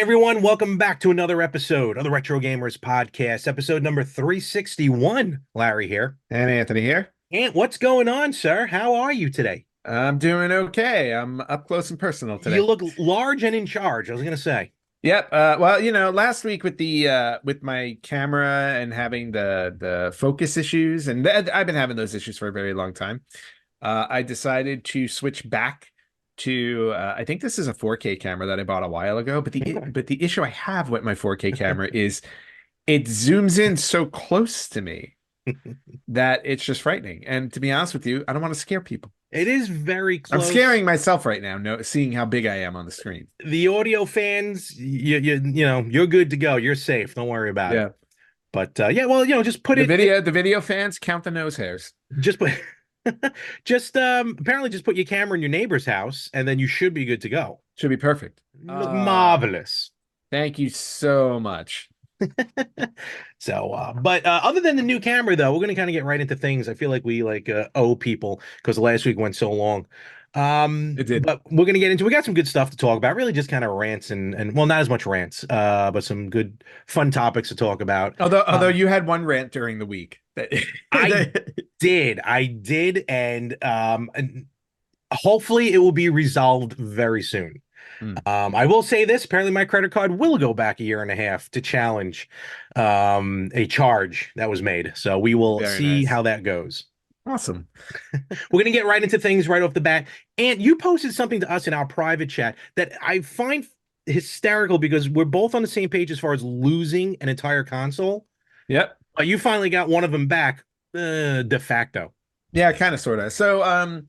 everyone, welcome back to another episode of the Retro Gamers Podcast, episode number 361. Larry here. And Anthony here. And what's going on, sir? How are you today? I'm doing okay. I'm up close and personal You today. look large and in charge, I was going to say. Yep. Well, last week with the with my camera and having the focus issues, and I've been having those issues for a very long time. I decided to switch back to I think this is a 4K camera that I bought a while ago, but the issue I have with my 4K camera is it zooms in so close to me that it's just frightening. And to be honest with you, I don't want to scare people. It is very close. I'm scaring myself right now, seeing how big I am on the screen. The audio fans, you're good to go. You're safe. Don't worry about it. But just put the video fans count the nose hairs. Just put apparently just put your camera in your neighbor's house and then you should be good to go. Should be perfect. Look marvelous. Thank you so much. But other than the new camera, though, we're going to kind of get right into things. I feel like we owe people because last week went so long. It did. But we're going to get into, we got some good stuff to talk about, really just kind of rants and well, not as much rants, but some good fun topics to talk about. Although you had one rant during the week. I did. And hopefully it will be resolved very soon. I will say this, apparently my credit card will go back a year and a half to challenge a charge that was made. So we will see how that goes. Awesome. We're going to get right into things right off the bat. And you posted something to us in our private chat that I find hysterical because we're both on the same page as far as losing an entire console. Yep. But you finally got one of them back de facto. Yeah, kind of, sort of. So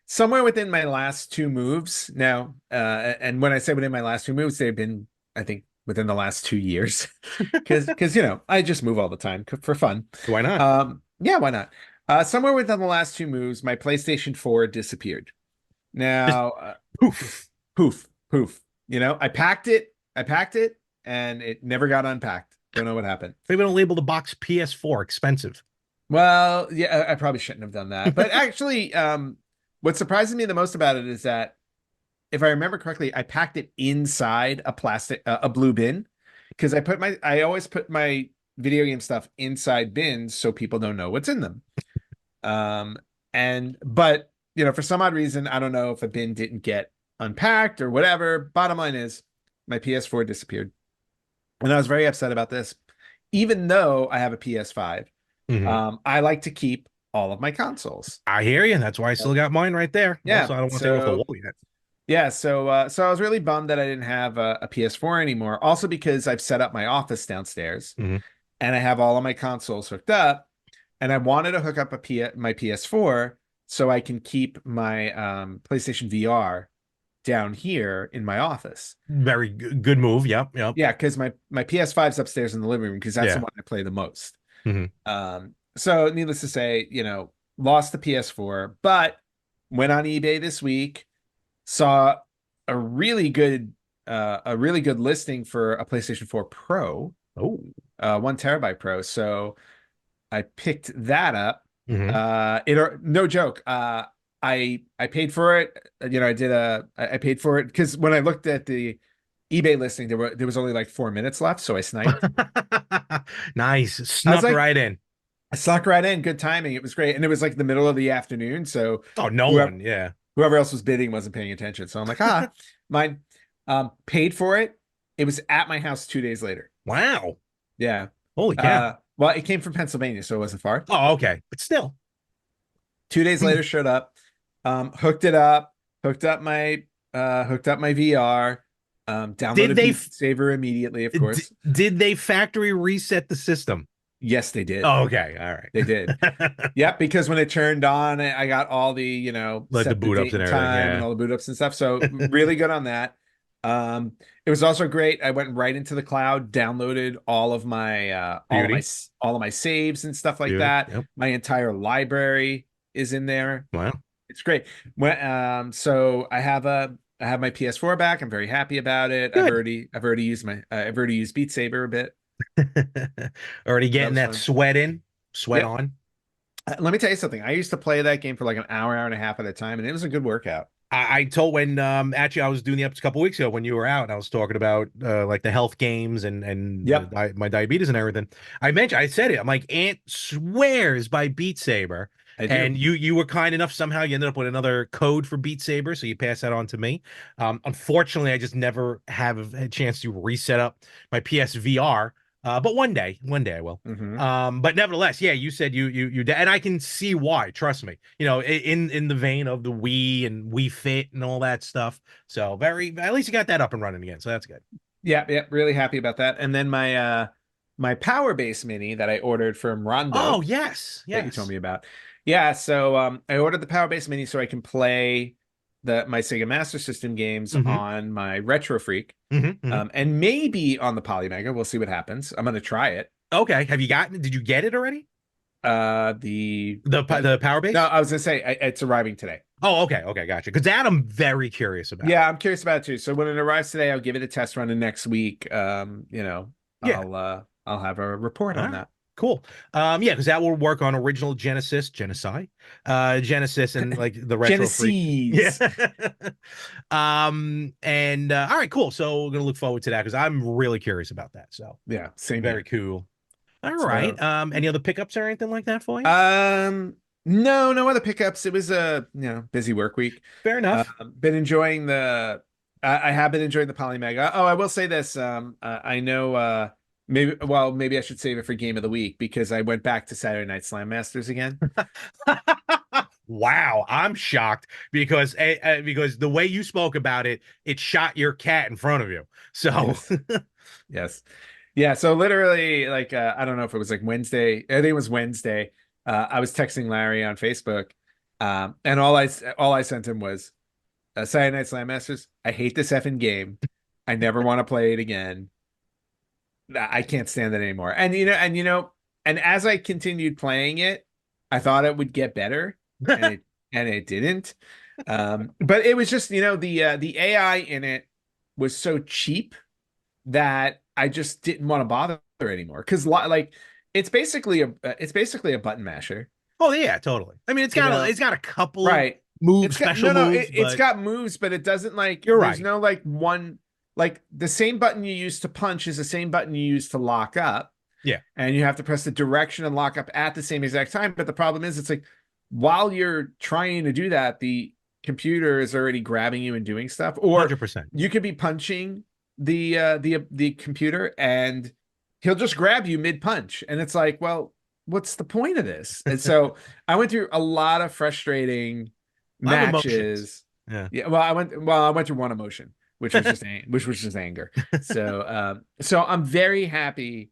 somewhere within my last two moves now, and when I say within my last two moves, they've been, I think, within the last 2 years. Because I just move all the time for fun. Why not? Yeah, why not? Somewhere within the last two moves, my PlayStation 4 disappeared. Now, poof. I packed it, and it never got unpacked. Don't know what happened. Maybe don't label the box PS4 expensive. Well, yeah, I probably shouldn't have done that. But actually, what surprises me the most about it is that, if I remember correctly, I packed it inside a blue bin, because I always put my video game stuff inside bins so people don't know what's in them. But for some odd reason, I don't know if a bin didn't get unpacked or whatever. Bottom line is, my PS4 disappeared. And I was very upset about this, even though I have a PS5. I like to keep all of my consoles. I hear you. That's why I still got mine right there. Yeah. Also, I don't want to take off the wall yet. Yeah. So I was really bummed that I didn't have a PS4 anymore. Also because I've set up my office downstairs and I have all of my consoles hooked up, and I wanted to hook up my PS4 so I can keep my PlayStation VR down here in my office. Very good move. Yep. Yeah, because my PS5's upstairs in the living room because that's the one I play the most. So needless to say, lost the PS4, but went on eBay this week, saw a really good listing for a PlayStation 4 Pro. 1 terabyte Pro. So I picked that up. No joke. I paid for it. I paid for it because when I looked at the eBay listing, there was only like 4 minutes left, so I sniped. Nice. Snuck right in. I snuck right in. Good timing. It was great. And it was like the middle of the afternoon. So whoever else was bidding wasn't paying attention. So I'm like, mine. Paid for it. It was at my house 2 days later. Wow. Yeah. Holy cow. Well, it came from Pennsylvania, so it wasn't far. Oh, okay. But still. 2 days later, showed up. Hooked up my VR. Downloaded Beat Saber immediately, of course. Did they factory reset the system? Yes, they did. Oh, okay. All right. They did. Yep, because when it turned on, I got all the, like the boot ups and everything, and all the boot ups and stuff. So really good on that. It was also great. I went right into the cloud, downloaded all of my all of my saves and stuff like that. Yep. My entire library is in there. Wow. It's great. So I have my PS4 back. I'm very happy about it. Good. I've already used Beat Saber a bit. Already getting that sweat on. Let me tell you something. I used to play that game for like an hour and a half at a time, and it was a good workout. I told when actually I was doing the episode a couple weeks ago when you were out and I was talking about like the health games and Yep, my diabetes and everything. I said it. I'm like, Aunt swears by Beat Saber. I do. And you were kind enough, somehow you ended up with another code for Beat Saber, so you passed that on to me. Unfortunately, I just never have a chance to reset up my PSVR. But one day I will. Hmm. But nevertheless, yeah, you said you did, and I can see why. Trust me, in the vein of the Wii and Wii Fit and all that stuff. So at least you got that up and running again. So that's good. Yeah, yeah, really happy about that. And then my Power Base Mini that I ordered from Oh Rondo yes, that you told yes. me about. Yeah, so I ordered the Power Base Mini so I can play my Sega Master System games Mm-hmm. on my Retro Freak, Mm-hmm. Mm-hmm. and maybe on the Polymega. We'll see what happens. I'm gonna try it. Okay. Have you gotten? Did you get it already? The The Power No, Base? I was gonna say it's arriving today. Oh, okay, okay, gotcha. Because that I'm very curious about. Yeah, I'm curious about it too. So when it arrives today, I'll give it a test run, and next week, Yeah. I'll have a report All on right. that. Cool. Yeah, because that will work on original Genesis, and like the Retro Freak. Yeah. Genesis. And all right, cool. So we're gonna look forward to that because I'm really curious about that. So Yeah, same very here. cool. All right. So, Any other pickups or anything like that for you? no, no other pickups. It was a busy work week. Fair enough. Been enjoying I have been enjoying the Polymega. Oh, I will say this. I know. Maybe I should save it for game of the week because I went back to Saturday Night Slam Masters again. Wow, I'm shocked because the way you spoke about it, it shot your cat in front of you. So Yes. Yes. Yeah. So literally, like, I don't know if it was like Wednesday. I think it was Wednesday. I was texting Larry on Facebook, and all I sent him was Saturday Night Slam Masters. I hate this effing game. I never want to play it again. I can't stand it anymore. And as I continued playing it, I thought it would get better, and it didn't. But it was just the AI in it was so cheap that I just didn't want to bother anymore because like it's basically a button masher. oh yeah, totally. I mean, it's got a couple of Right. moves, special moves, It's but got moves, but it doesn't like you're there's right. no like one like the same button you use to punch is the same button you use to lock up. Yeah. And you have to press the direction and lock up at the same exact time. But the problem is it's like while you're trying to do that, the computer is already grabbing you and doing stuff. Or 100%. you could be punching the computer and he'll just grab you mid punch. And it's like, well, what's the point of this? And so I went through a lot of frustrating A lot of emotions. matches. Yeah. Yeah. Well, I went through one emotion, which was just anger. So I'm very happy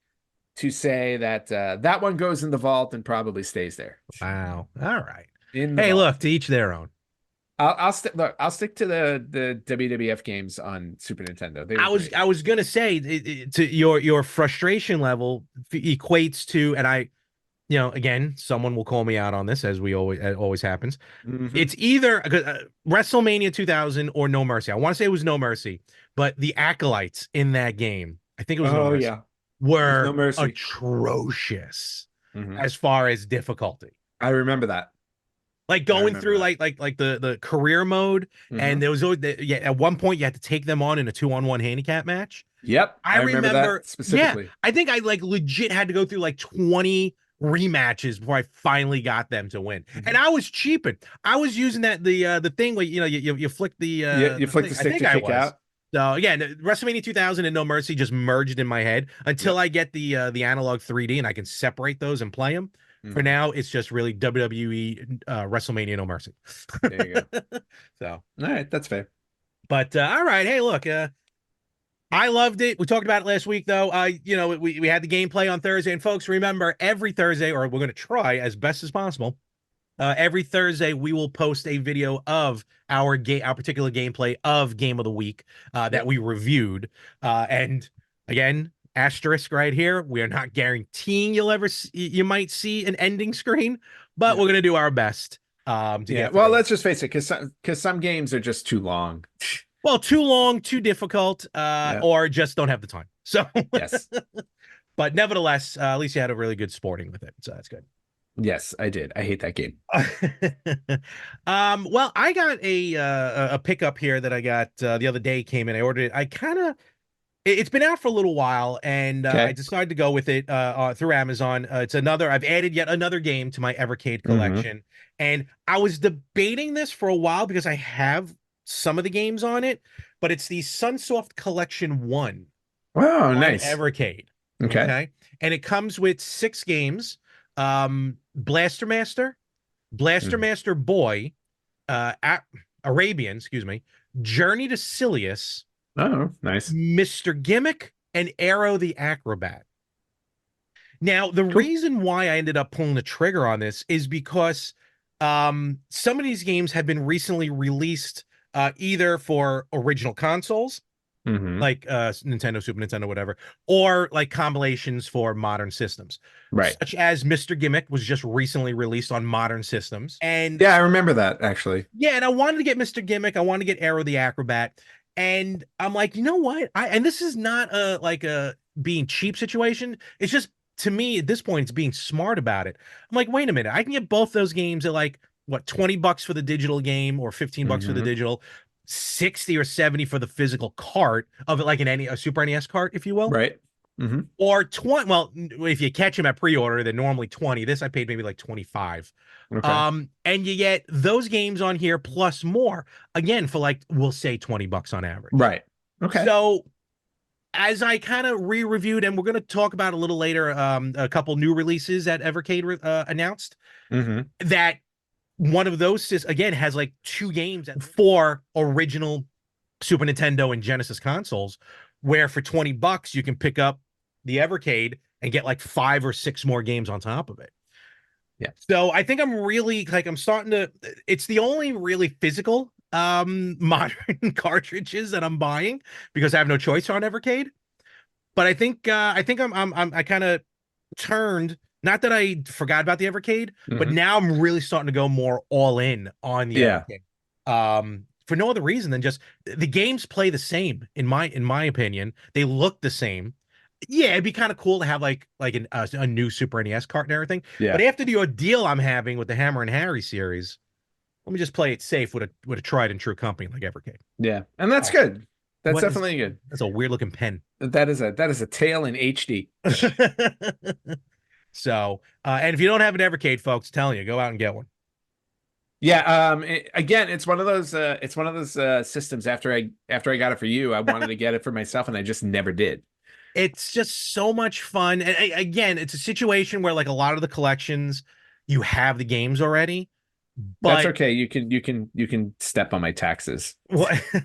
to say that that one goes in the vault and probably stays there. Wow. All right. In the Hey, vault. look, to each their own. I'll stick to the WWF games on Super Nintendo. They were great. I was gonna say to your frustration level equates to, and again, someone will call me out on this as we always happens. Mhm. It's either WrestleMania 2000 or No Mercy. I want to say it was No Mercy, but the acolytes in that game, I think it was No Oh Mercy, yeah, were No Mercy. atrocious Mhm. as far as difficulty. I remember that. Like I going remember through that. like the career mode, Mhm. and there was always yeah, at one point you had to take them on in a 2-on-1 handicap match. Yep, I remember remember, that specifically. yeah, I think I like legit had to go through like 20 rematches before I finally got them to win. Mhm. And I was cheaping. I was using the thing where you flick the You flick the thing. I stick think to I kick was. out. So again, WrestleMania 2000 and No Mercy just merged in my head until I get the analog 3D and I can separate those and play them. For Mhm. now, it's just really WWE WrestleMania No Mercy. There you go. So, All right, that's fair. but all right, hey, look, I loved it. We talked about it last week, though. We had the gameplay on Thursday, and folks, remember every Thursday, or we're going to try as best as possible. Every Thursday, we will post a video of our particular gameplay of Game of the Week that we reviewed. And again, asterisk right here, we are not guaranteeing you might see an ending screen, but we're going to do our best to get through. Well, let's just face it, because some games are just too long. Well, too long, too difficult, or just don't have the time. So Yes. but nevertheless, at least you had a really good sporting with it. So that's good. Yes, I did. I hate that game. Well, I got a pickup here that I got the other day came in. I ordered it. I kind of it's been out for a little while, and I Okay. decided to go with it through Amazon. It's another. I've added yet another game to my Evercade Hmm. collection, and I was debating this for a while because I have some of the games on it, but it's the Sunsoft Collection One Oh, on nice. Evercade. Okay. Okay, and it comes with 6 games: Blaster Master, Blaster Mhm. Master Boy, Arabian, excuse me, Journey to Silius, Oh, nice. Mr. Gimmick, and Arrow the Acrobat. Now, the Cool. reason why I ended up pulling the trigger on this is because some of these games have been recently released either for original consoles, Hmm. like Nintendo, Super Nintendo, whatever, or like compilations for modern systems, Right. such as Mr. Gimmick was just recently released on modern systems. And Yeah, I remember that actually. yeah, and I wanted to get Mr. Gimmick. I wanted to get Arrow the Acrobat. And I'm like, you know what? And this is not a like a being cheap situation. It's just to me at this point, it's being smart about it. I'm like, wait a minute, I can get both those games at like what, $20 for the digital game or $15 for the Hmm. digital, 60 or 70 for the physical cart of it, like a Super NES cart, if you will. Right. Hmm. Or 20, well, if you catch them at pre-order, they're normally 20. This I paid maybe like 25. Okay. And you get those games on here plus more, again, for like we'll say $20 on average. Right. Okay. So as I kind of re-reviewed, and we're going to talk about a little later, a couple new releases that Evercade announced, Hmm. that one of those again has like 2 games for original Super Nintendo and Genesis consoles, where for $20 you can pick up the Evercade and get like 5 or 6 more games on top of it. Yeah. So I think I'm really like I'm starting to. It's the only really physical modern cartridges that I'm buying because I have no choice on Evercade. But I think I kind of turned. Not that I forgot about the Evercade, but Hmm. now I'm really starting to go more all in on the Yeah. Evercade. For no other reason than just the games play the same in my opinion. They look the same. Yeah, it'd be kind of cool to have like a new Super NES cart and everything. But Yeah. after the ordeal I'm having with the Hammer and Harry series, let me just play it safe with a tried and true company like Evercade. Yeah. And that's Oh, good. That's what is definitely good. that's a weird looking pen. That is a tale in HD. So, and if you don't have an Evercade, folks, telling you, go out and get one. Yeah, again, it's one of those systems after I got it for you, I wanted to get it for myself and I just never did. It's just so much fun. And again, it's a situation where like a lot of the collections, you have the games already, That's but okay. You can step on my taxes. what you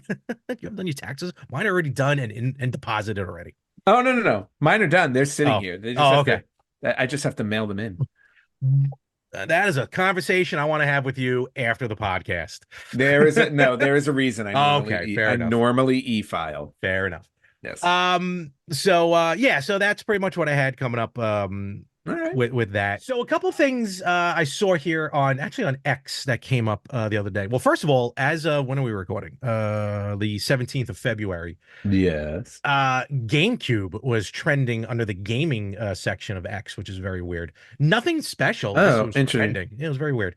haven't done your taxes? Mine are already done and deposited already. Oh, no, no, no. Mine are done. They're sitting Oh, here. They just oh, have okay. to I just have to mail them in. That is a conversation I want to have with you after the podcast. There is a reason I Oh, normally okay, e fair I enough. normally e-file. Fair enough. Yes. Yeah, so that's pretty much what I had coming up All right. with that. So a couple things I saw here on actually on X that came up the other day. Well, first of all, as when are we recording? The 17th of February. Yes. GameCube was trending under the gaming section of X, which is very weird. Nothing special, just it Oh, was interesting. trending. It was very weird.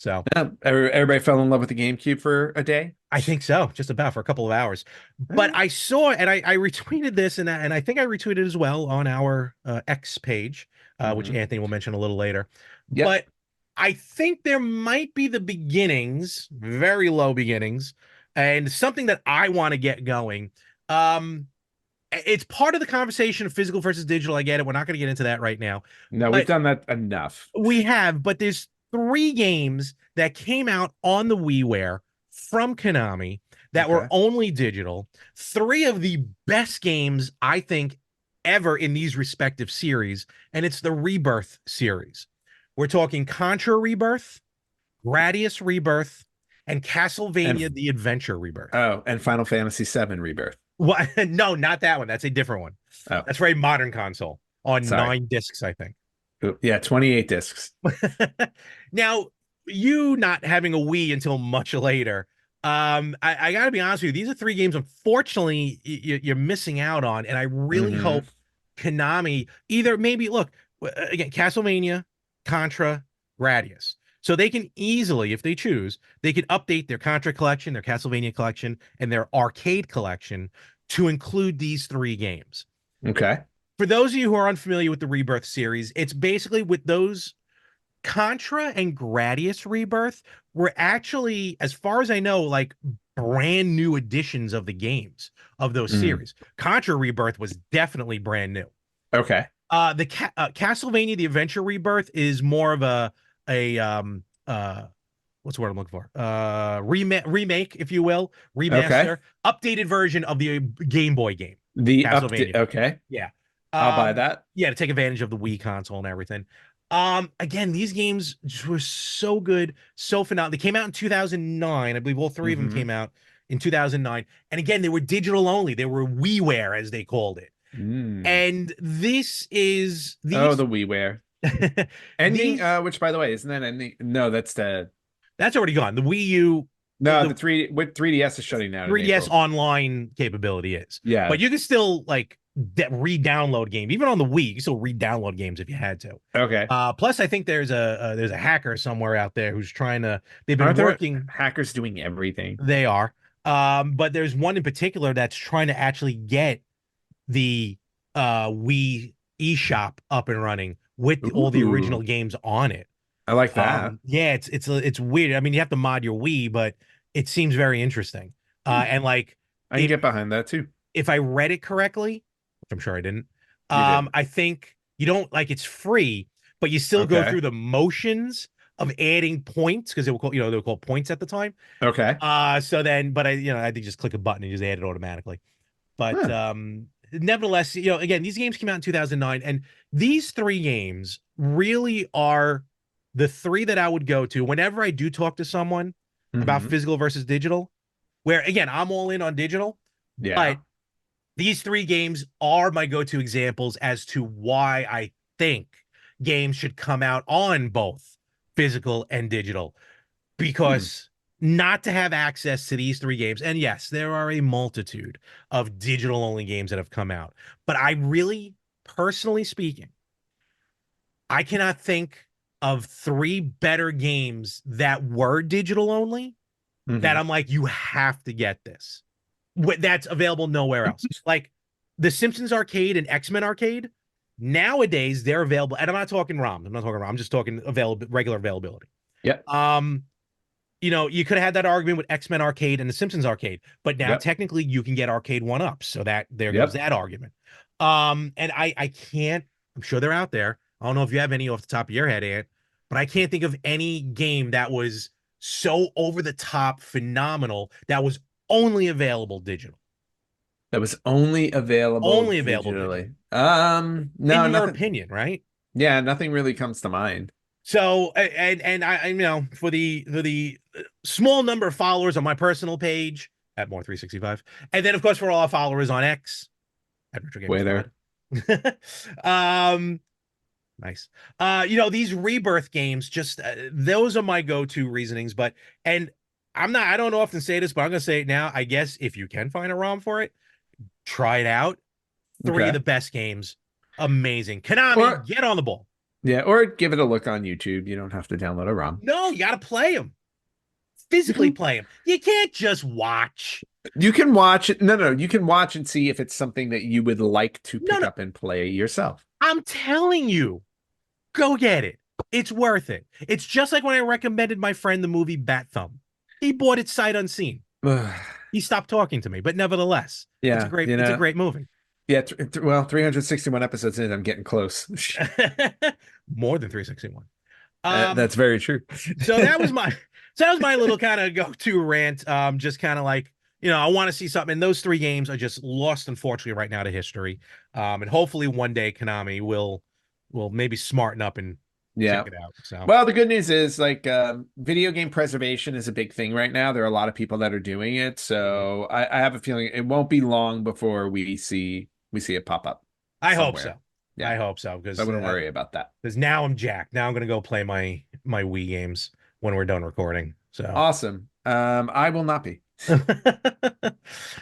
So Everybody fell in love with the GameCube for a day. I think so, just about for a couple of hours. All But right. I saw and I retweeted this and I think I retweeted as well on our X page, which Hmm. Anthony will mention a little later. Yep. But I think there might be the beginnings, very low beginnings, and something that I want to get going. Um, it's part of the conversation of physical versus digital. I get it. We're not going to get into that right now, No, we've but done that enough. we have. But there's 3 games that came out on the WiiWare from Konami that were Okay. only digital. 3 of the best games I think ever in these respective series, and it's the ReBirth series. We're talking Contra Rebirth, Gradius Rebirth, and And Castlevania: The Adventure Rebirth. and Final Fantasy VII Rebirth. What? No, not that one. That's a different one. Oh, That's for a modern console on sorry. 9 discs, I think. Ooh, yeah, 28 discs. Now, you not having a Wii until much later, I got to be honest with you. These are 3 games, unfortunately, you're missing out on, and I really Hmm. hope Konami either maybe look again Castlevania, Contra, Gradius. So they can easily, if they choose, they can update their Contra collection, their Castlevania collection, and their arcade collection to include these three games. Okay. For those of you who are unfamiliar with the ReBirth series, it's basically with those Contra and Gradius ReBirth were actually, as far as I know, like brand new editions of the games of those series. Contra ReBirth was definitely brand new. Okay. The Castlevania The Adventure Rebirth is more of a what's the word I'm looking for? Remake, if you will, remaster, updated version of the Game Boy game. The Castlevania. Okay. Yeah. I'll buy that. Yeah, to take advantage of the Wii console and everything. Again, these games just were so good, so phenomenal. They came out in 2009. I believe all three of them came out in 2009. And again, they were digital only. They were WiiWare, as they called it. And this is the WiiWare ending, which by the way, isn't that ending? No, that's already gone. The Wii U. No, the 3DS is shutting down. 3DS online capability is. Yeah, but you can still like re-download games, even on the Wii. You can still re-download games if you had to. Okay. Plus, I think there's a hacker somewhere out there who's trying to. They've been working. Hackers doing everything. They are. But there's one in particular that's trying to actually get the Wii eShop up and running with all the original games on it. I like that. Yeah, it's weird. I mean, you have to mod your Wii, but it seems very interesting. And like, I can get behind that too. If I read it correctly, which I'm sure I didn't, I think you don't like it's free, but you still go through the motions of adding points because they were called points at the time. Okay. So then, but I think just click a button and just add it automatically. But nevertheless, again, these games came out in 2009, and these three games really are the three that I would go to whenever I do talk to someone about physical versus digital, where again, I'm all in on digital. Yeah. But these three games are my go-to examples as to why I think games should come out on both physical and digital, because not to have access to these three games, and yes, there are a multitude of digital-only games that have come out, but I really, personally speaking, I cannot think of three better games that were digital only that I'm like, you have to get this. That's available nowhere else. Like the Simpsons Arcade and X-Men Arcade, nowadays they're available, and I'm not talking ROMs. I'm just talking regular availability. Yeah. You could have had that argument with X-Men Arcade and the Simpsons Arcade, but now technically you can get arcade 1-ups. So there goes that argument. And I can't, I'm sure they're out there. I don't know if you have any off the top of your head, Ant, but I can't think of any game that was so over the top phenomenal that was only available digital. That was only available digitally. No, in your opinion, right? Yeah, nothing really comes to mind. So, and I for the small number of followers on my personal page at More365, and then of course for all our followers on X at Retro Gamer. Nice. These ReBirth games, just those are my go-to reasonings. I don't often say this, but I'm gonna say it now. I guess if you can find a ROM for it, try it out. Three of the best games. Amazing. Konami, get on the ball. Yeah, or give it a look on YouTube. You don't have to download a ROM. No, you got to play them. Physically play them. You can't just watch. You can watch it. No, you can watch and see if it's something that you would like to pick up and play yourself. I'm telling you, go get it. It's worth it. It's just like when I recommended my friend the movie Bat Thumb. He bought it sight unseen. He stopped talking to me, but nevertheless, it's a great movie. Yeah, 361 episodes in, I'm getting close. More than 361. That's very true. So that was my little kind of go-to rant. Just kind of like, I want to see something. And those three games are just lost, unfortunately, right now to history. And hopefully one day Konami will maybe smarten up and check it out. So, well, the good news is video game preservation is a big thing right now. There are a lot of people that are doing it. So I have a feeling it won't be long before we see it pop up. I hope so. Yeah. I hope so, because I wouldn't worry about that. Because now I'm jacked. Now I'm gonna go play my Wii games when we're done recording. So awesome. I will not be. But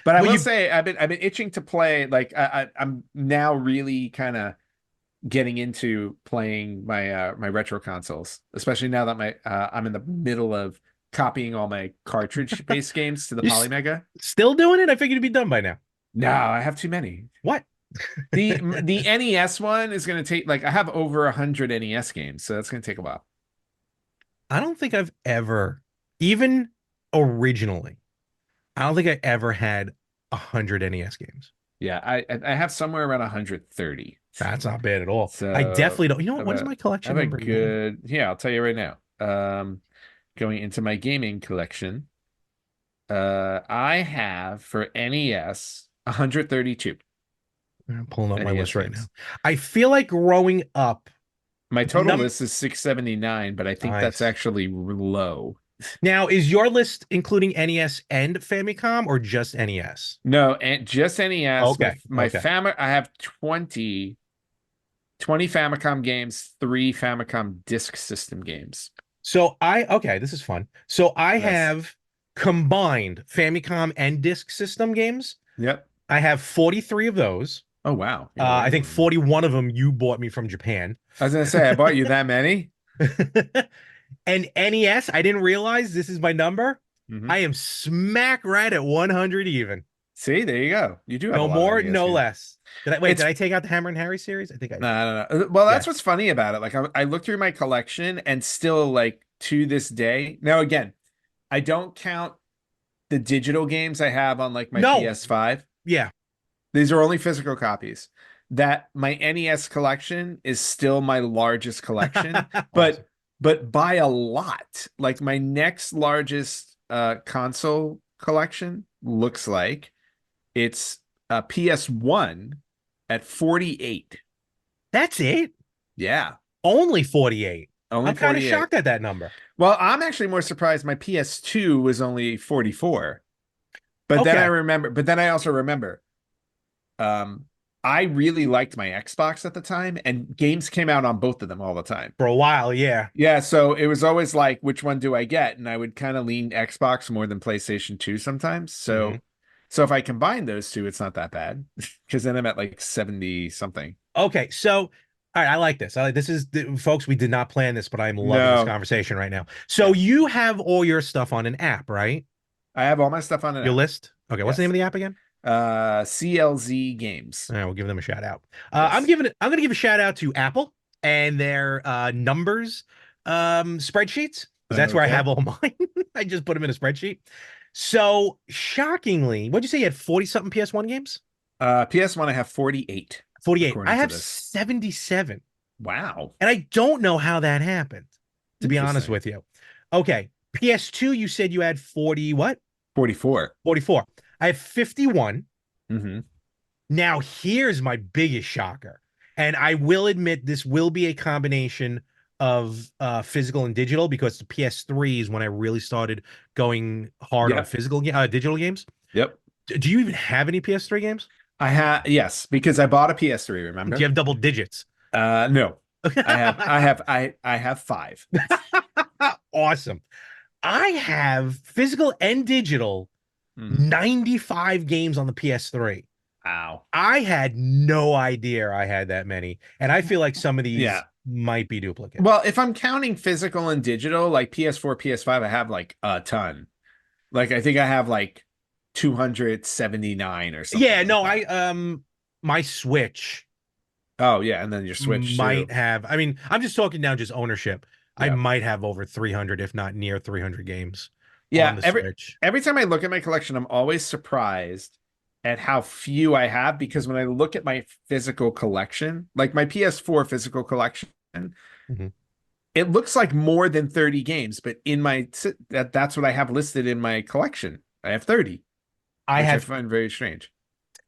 I will say I've been itching to play. I'm now really kind of getting into playing my retro consoles, especially now that I'm in the middle of copying all my cartridge-based games to the You're Polymega. still doing it? I figured it'd be done by now. No, I have too many. What? The NES one is going to take, like, I have over 100 NES games, so that's going to take a while. I don't think I've ever, even originally, I don't think I ever had 100 NES games. Yeah, I have somewhere around 130. That's not bad at all. So I definitely don't. You know what is my collection number? Good. Yeah, I'll tell you right now. Going into my gaming collection, I have for NES 132. I'm pulling up my NES list right games. now. I feel like growing up, my total list is 679, but I think that's actually low. Now, is your list including NES and Famicom or just NES? No, and just NES. Okay. I have 20 Famicom games, 3 Famicom Disk System games. So this is fun. So I have combined Famicom and Disk System games. Yep. I have 43 of those. Oh, wow. I think 41 of them you bought me from Japan. I was going to say, I bought you that many. And NES, I didn't realize this is my number. I am smack right at 100 even. See, there you go. You do have no more, no less. Did I take out the Hammer and Harry series? I think I did. No. Well, that's what's funny about it. Like I looked through my collection and still, like, to this day. Now, again, I don't count the digital games I have on, like, my PS5. Yeah. These are only physical copies. That my NES collection is still my largest collection, but by a lot. Like, my next largest console collection looks like it's a PS1 at 48. That's it? Yeah. Only 48. Only I'm kind of shocked at that number. Well, I'm actually more surprised my PS2 was only 44. But then I also remember I really liked my Xbox at the time, and games came out on both of them all the time. For a while, yeah. Yeah, so it was always like, which one do I get? And I would kind of lean Xbox more than PlayStation 2 sometimes. So so if I combine those two, it's not that bad, because then I'm at like 70 something. Okay, so all right, I like this. This is, folks, we did not plan this, but I'm loving this conversation right now. So you have all your stuff on an app, right? I have all my stuff on an app. Your list? Okay, what's the name of the app again? CLZ Games. All right, we'll give them a shout out. I'm going to give a shout out to Apple and their numbers spreadsheets, because that's where I have all mine. I just put them in a spreadsheet. So shockingly, what'd you say? You had 40-something PS1 games? PS1, I have 48. 48. I have 77. Wow. And I don't know how that happened, to be honest with you. Okay. PS2, you said you had 40 what? 44. 44. I have 51. Mm-hmm. Now, here's my biggest shocker. And I will admit this will be a combination of physical and digital, because the PS3 is when I really started going hard on digital games. Yep. Do you even have any PS3 games? I have, yes, because I bought a PS3, remember? Do you have double digits? No. I have 5. Awesome. I have physical and digital 95 games on the PS3. Wow. I had no idea I had that many. And I feel like some of these might be duplicates. Well, if I'm counting physical and digital, like PS4, PS5, I have like a ton. Like, I think I have like 279 or something. Yeah, no, my Switch. Oh, yeah, and then your Switch might have. I mean, I'm just talking now just ownership. I might have over 300, if not near 300 games. Yeah, every time I look at my collection, I'm always surprised at how few I have, because when I look at my physical collection, like my PS4 physical collection, it looks like more than 30 games, but in my that's what I have listed in my collection. I have 30. I find very strange.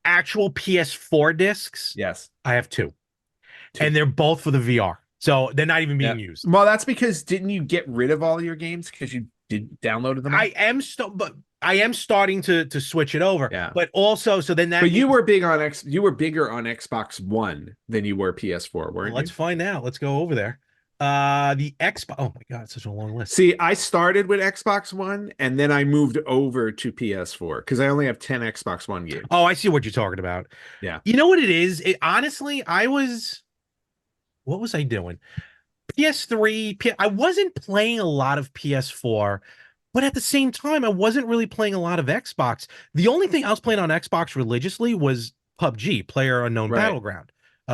Actual PS4 discs. Yes, I have two, and they're both for the VR, so they're not even being used. Well, that's because didn't you get rid of all your games because you downloaded them? I am starting to switch it over. Yeah, but also But you were bigger on Xbox One than you were PS4, weren't you? Let's find out. Let's go over there. The Xbox. Oh my God, it's such a long list. See, I started with Xbox One and then I moved over to PS4 because I only have 10 Xbox One games. Oh, I see what you're talking about. Yeah. You know what it is? Honestly, I was what was I doing? PS3, I wasn't playing a lot of PS4, but at the same time, I wasn't really playing a lot of Xbox. The only thing I was playing on Xbox religiously was PUBG, Player Unknown Right. Battleground,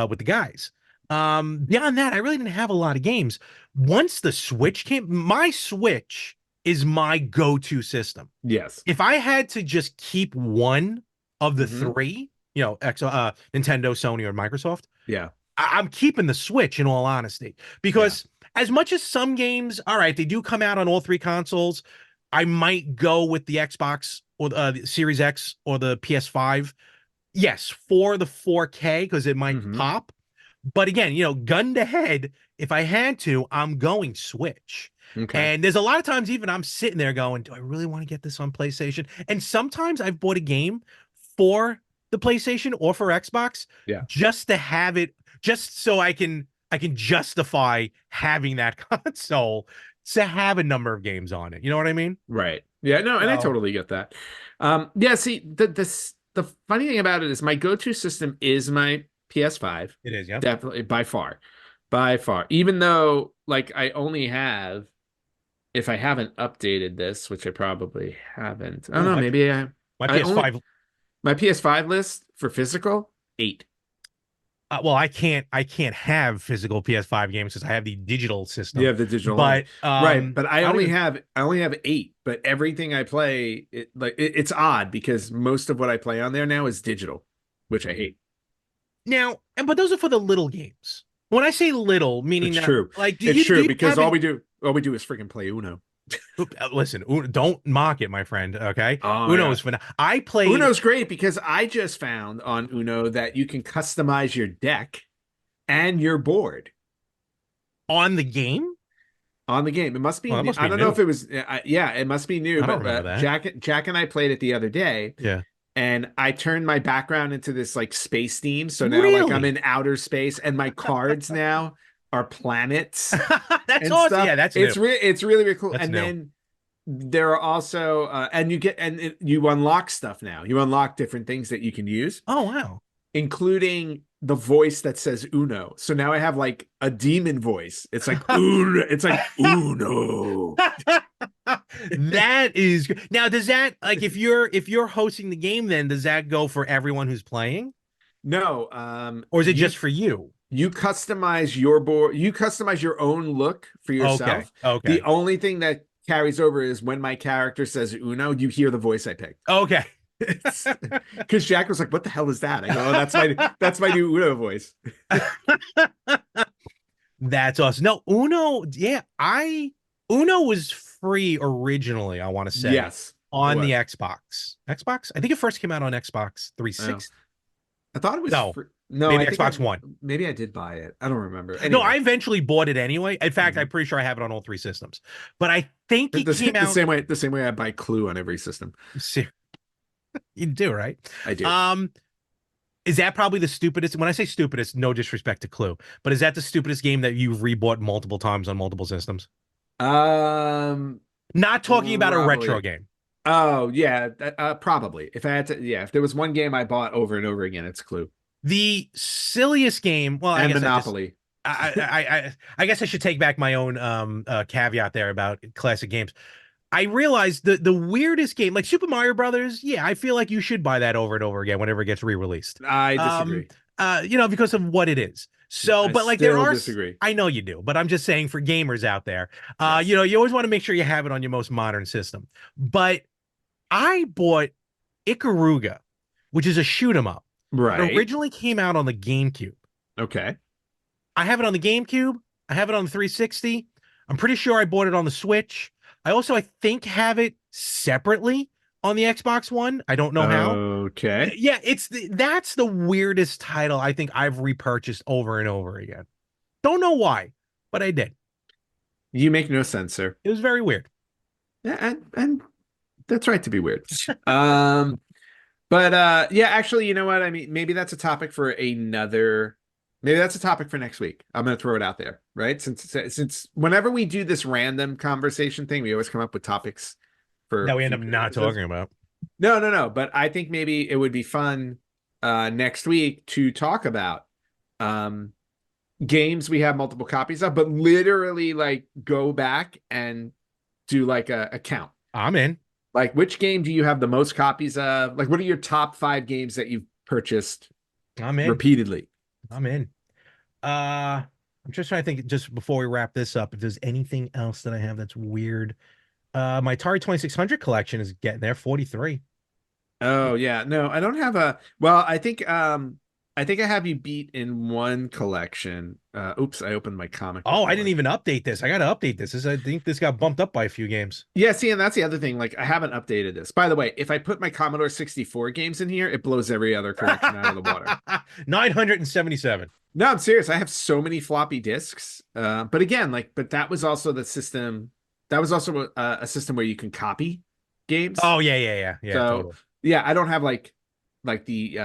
with the guys. Beyond that, I really didn't have a lot of games. Once the Switch came, my Switch is my go-to system. Yes. If I had to just keep one of the three, Nintendo, Sony, or Microsoft, yeah, I'm keeping the Switch in all honesty, because as much as some games, all right, they do come out on all three consoles, I might go with the Xbox or the Series X or the PS5. Yes, for the 4K because it might pop. But again, gun to head, if I had to, I'm going Switch. Okay. And there's a lot of times even I'm sitting there going, do I really want to get this on PlayStation? And sometimes I've bought a game for the PlayStation or for Xbox just to have it, just so I can justify having that console to have a number of games on it. You know what I mean? Right. Yeah, no, and I totally get that. Yeah, see, the funny thing about it is my go-to system is my PS5. It is, yeah. Definitely by far. By far. Even though like I only have, if I haven't updated this, which I probably haven't. I don't know, maybe my PS5 my PS5 list for physical 8. Well, I can't have physical PS5 games because I have the digital system. You have the digital, but right? But I only have 8. But everything I play, it's odd because most of what I play on there now is digital, which I hate. Now, but those are for the little games. When I say little, meaning it's that, true. Like, it's true because all we do is freaking play Uno. Listen, don't mock it, my friend. Okay, Uno is fun. I played Uno's great because I just found on Uno that you can customize your deck and your board on the game. On the game, it must be. I don't know if it was. Yeah, it must be new. I don't remember that. Jack and I played it the other day. Yeah. And I turned my background into this like space theme. So now like I'm in outer space and my cards now are planets. That's awesome. Stuff. Yeah, that's it's really, really cool. That's and new. Then there are also and you unlock stuff now. You unlock different things that you can use. Oh wow. Including the voice that says Uno. So now I have like a demon voice. It's like Uno. It's like Uno. That is now. Does that, like, if you're hosting the game, then does that go for everyone who's playing? No. Or is it just for you? You customize your board. You customize your own look for yourself. Okay. The only thing that carries over is when my character says Uno, you hear the voice I picked. Okay. Because Jack was like, "What the hell is that?" I go, "Oh, that's my new Uno voice." That's awesome. No, Uno. Yeah, Uno was free originally, I want to say. Yes. On the Xbox. Xbox? I think it first came out on Xbox 360. I thought it was free. No, maybe Xbox One. Maybe I did buy it. I don't remember. Anyway. No, I eventually bought it anyway. In fact, I'm pretty sure I have it on all three systems. But I think it came out the same way I buy Clue on every system. You do, right? I do. Is that probably the stupidest? When I say stupidest, no disrespect to Clue, but is that the stupidest game that you've rebought multiple times on multiple systems? Not talking about a retro game. Oh yeah, probably. If I had to, if there was one game I bought over and over again, it's Clue. The silliest game, well, and Monopoly. I guess I should take back my own caveat there about classic games. I realized the weirdest game, like Super Mario Brothers, I feel like you should buy that over and over again whenever it gets re-released. I disagree. Because of what it is. So, but like there are, disagree. I know you do, but I'm just saying for gamers out there, you always want to make sure you have it on your most modern system. But I bought Ikaruga, which is a shoot 'em up. Right. It originally came out on the GameCube. Okay. I have it on the GameCube. I have it on the 360. I'm pretty sure I bought it on the Switch. I think have it separately on the Xbox One. I don't know how. Okay. Yeah, that's the weirdest title I think I've repurchased over and over again. Don't know why, but I did. You make no sense, sir. It was very weird. Yeah, and that's right to be weird. But actually, you know what? I mean, maybe that's a topic for another. Maybe that's a topic for next week. I'm going to throw it out there, right? Since whenever we do this random conversation thing, we always come up with topics that we end up not talking about. No. But I think maybe it would be fun next week to talk about games we have multiple copies of, but literally like go back and do like a count. I'm in. Like, which game do you have the most copies of? Like, what are your top 5 games that you've purchased I'm in. repeatedly? I'm in. I'm just trying to think just before we wrap this up, if there's anything else that I have that's weird. My Atari 2600 collection is getting there, 43. Oh yeah, no, I don't have a. Well, I think I have you beat in one collection. Oops, I opened my comic. Oh, I didn't even update this. I got to update this. I think this got bumped up by a few games. Yeah, see, and that's the other thing. Like, I haven't updated this. By the way, if I put my Commodore 64 games in here, it blows every other collection out of the water. 977. No, I'm serious. I have so many floppy disks. But again, like, but that was also the system. That was also a system where you can copy games. Oh yeah. So totally. Yeah, I don't have like the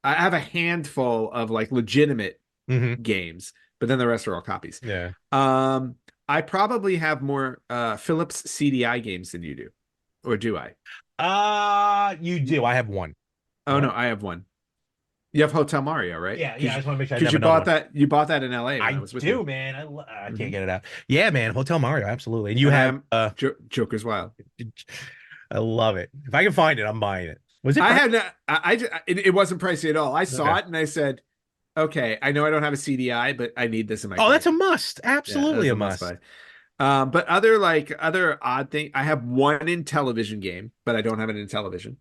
I have a handful of like legitimate games, but then the rest are all copies. Yeah. I probably have more Philips CDI games than you do, or do I? You do. I have one. Oh no, I have one. You have Hotel Mario, right? Yeah. I just want to make sure. Because you bought that. You bought that in LA. When I was with do, you. man. I can't get it out. Yeah, man. Hotel Mario, absolutely. And you have Joker's Wild. I love it. If I can find it, I'm buying it. Was it? It wasn't pricey at all. I saw it and I said, okay, I know I don't have a CDI, but I need this in my. Oh, that's a must. Absolutely a must. But other odd thing, I have one in television game, but I don't have it in television.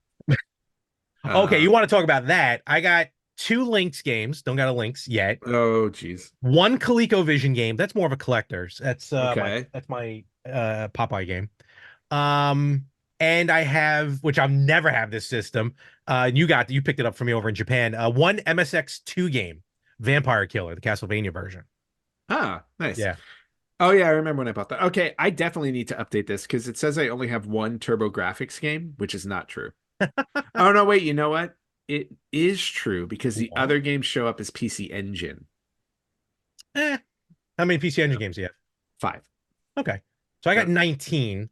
Okay, you want to talk about that? I got 2 Lynx games. Don't got a Lynx yet. Oh, geez. 1 ColecoVision game. That's more of a collector's. That's okay. that's my Popeye game. And I have, which I'll never have this system. You picked it up for me over in Japan. 1 MSX2 game, Vampire Killer, the Castlevania version. Ah, nice. Yeah. Oh yeah, I remember when I bought that. Okay, I definitely need to update this because it says I only have 1 TurboGrafx game, which is not true. Oh no, wait, you know what? It is true because the other games show up as PC Engine. How many PC Engine games do you have? 5. Okay. So I got 19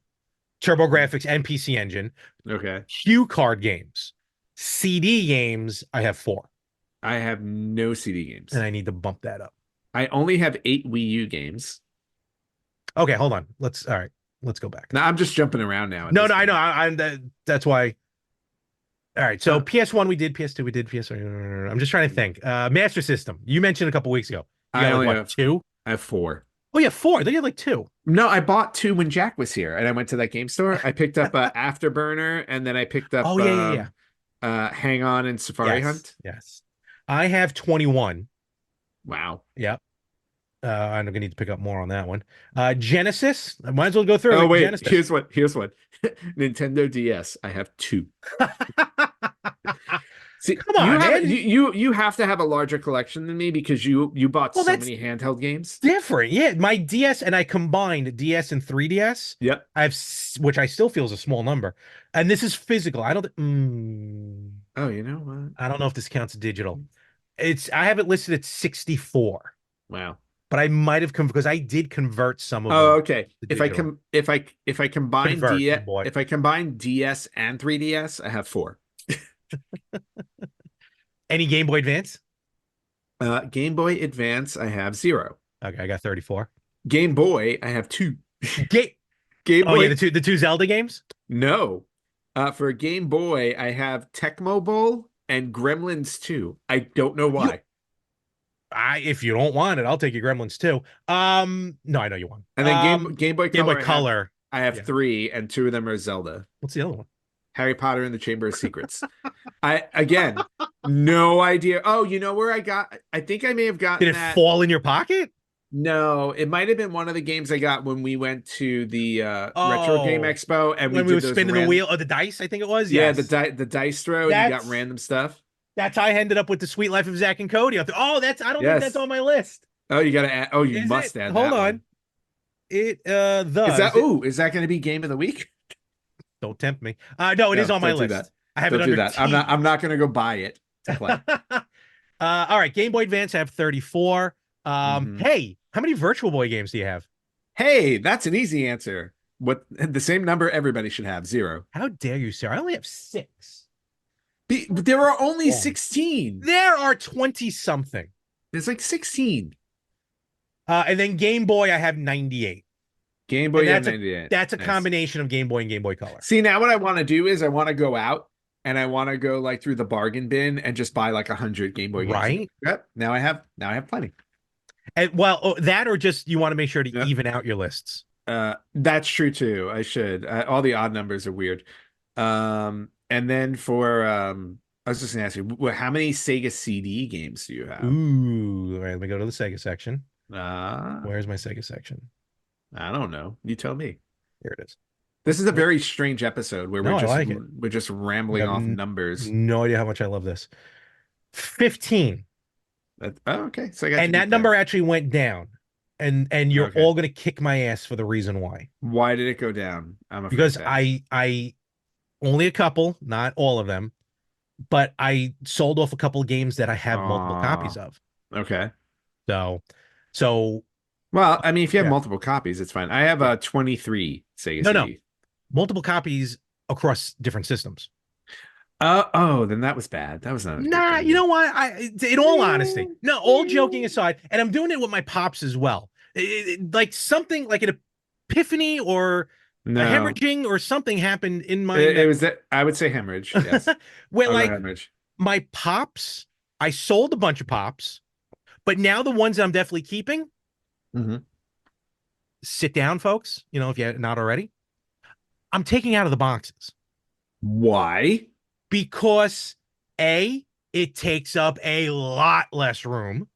TurboGrafx and PC Engine. Okay. Cue card games. CD games, I have 4. I have no CD games. And I need to bump that up. I only have 8 Wii U games. Okay, hold on. Let's go back. Now I'm just jumping around now. No, I know. That's why. All right, so PS1 we did, PS2 we did, PS3. I'm just trying to think. Master System. You mentioned a couple weeks ago. I only have 2. I have 4. Oh yeah, 4. They had like 2. No, I bought 2 when Jack was here, and I went to that game store. I picked up Afterburner, and then I picked up Hang On and Safari Hunt. Yes, I have 21. Wow. Yep. I'm gonna need to pick up more on that one. Genesis. I might as well go through. Oh wait, Genesis. Here's one. Nintendo DS. I have 2. See, come on, man. You have to have a larger collection than me because you bought so many handheld games. Different, yeah. My DS and I combined DS and 3DS. Yep. I have, which I still feel is a small number, and this is physical. I don't. Oh, you know what? I don't know if this counts digital. I have it listed at 64. Wow. But I might have because I did convert some of them. Oh, okay. If I combine DS and 3DS, I have 4. Any Game Boy Advance? Game Boy Advance, I have 0. Okay, I got 34. Game Boy, I have 2. Game Boy. Oh yeah, the two Zelda games? No. For Game Boy, I have Tecmo Bowl and Gremlins 2. I don't know why. If you don't want it, I'll take your Gremlins too. No, I know you want. And then Game Boy Color. I have 3, and 2 of them are Zelda. What's the other one? Harry Potter and the Chamber of Secrets. Again, no idea. Oh, you know where I think I may have gotten Did it fall in your pocket? No, it might have been one of the games I got when we went to the Retro Game Expo and when we were spinning the wheel or the dice, I think it was. Yeah, the dice throw, and you got random stuff. That's how I ended up with the Sweet Life of Zack and Cody. I don't think that's on my list. Oh, you gotta add. Oh, you must add. Hold on. Is that going to be game of the week? Don't tempt me. No, it is on my list. I have it under that. I'm not going to go buy it to play. All right, Game Boy Advance. I have 34. Hey, how many Virtual Boy games do you have? Hey, that's an easy answer. What the same number everybody should have? 0. How dare you, sir? I only have 6. But there are only 16. There are 20 something. There's like 16. And then Game Boy, I have 98. Game Boy, And you have that's a 98. that's a Nice. combination of Game Boy and Game Boy Color. See, now what I want to do is I want to go out and I want to go like through the bargain bin and just buy like 100 Game Boy games. Right? Yep. Now I have plenty. And that or just you want to make sure to even out your lists. That's true too. I should. All the odd numbers are weird. And then for I was just gonna ask you, how many Sega CD games do you have? Ooh, all right, let me go to the Sega section. Uh, Where's my Sega section? I don't know. You tell me. Here it is. This is a very strange episode where No, I like it. we're just rambling off numbers. No idea how much I love this. 15. Okay. So I got And that number actually went down. And you're all gonna kick my ass for the reason why. Why did it go down? Because I only a couple, not all of them, but I sold off a couple of games that I have multiple copies of. Okay. So well, I mean, if you have multiple copies, it's fine. I have a 23 Sega CD. No, multiple copies across different systems. Then that was bad. That was not. Nah, you know what? In all honesty, no. All joking aside, and I'm doing it with my pops as well. Like something like an epiphany or a hemorrhaging or something happened in my. It was that I would say hemorrhage. Yes. Where like hemorrhage. My pops, I sold a bunch of pops, but now the ones that I'm definitely keeping. Mm-hmm. Sit down, folks. You know, if you're not already, I'm taking out of the boxes. Why? Because it takes up a lot less room.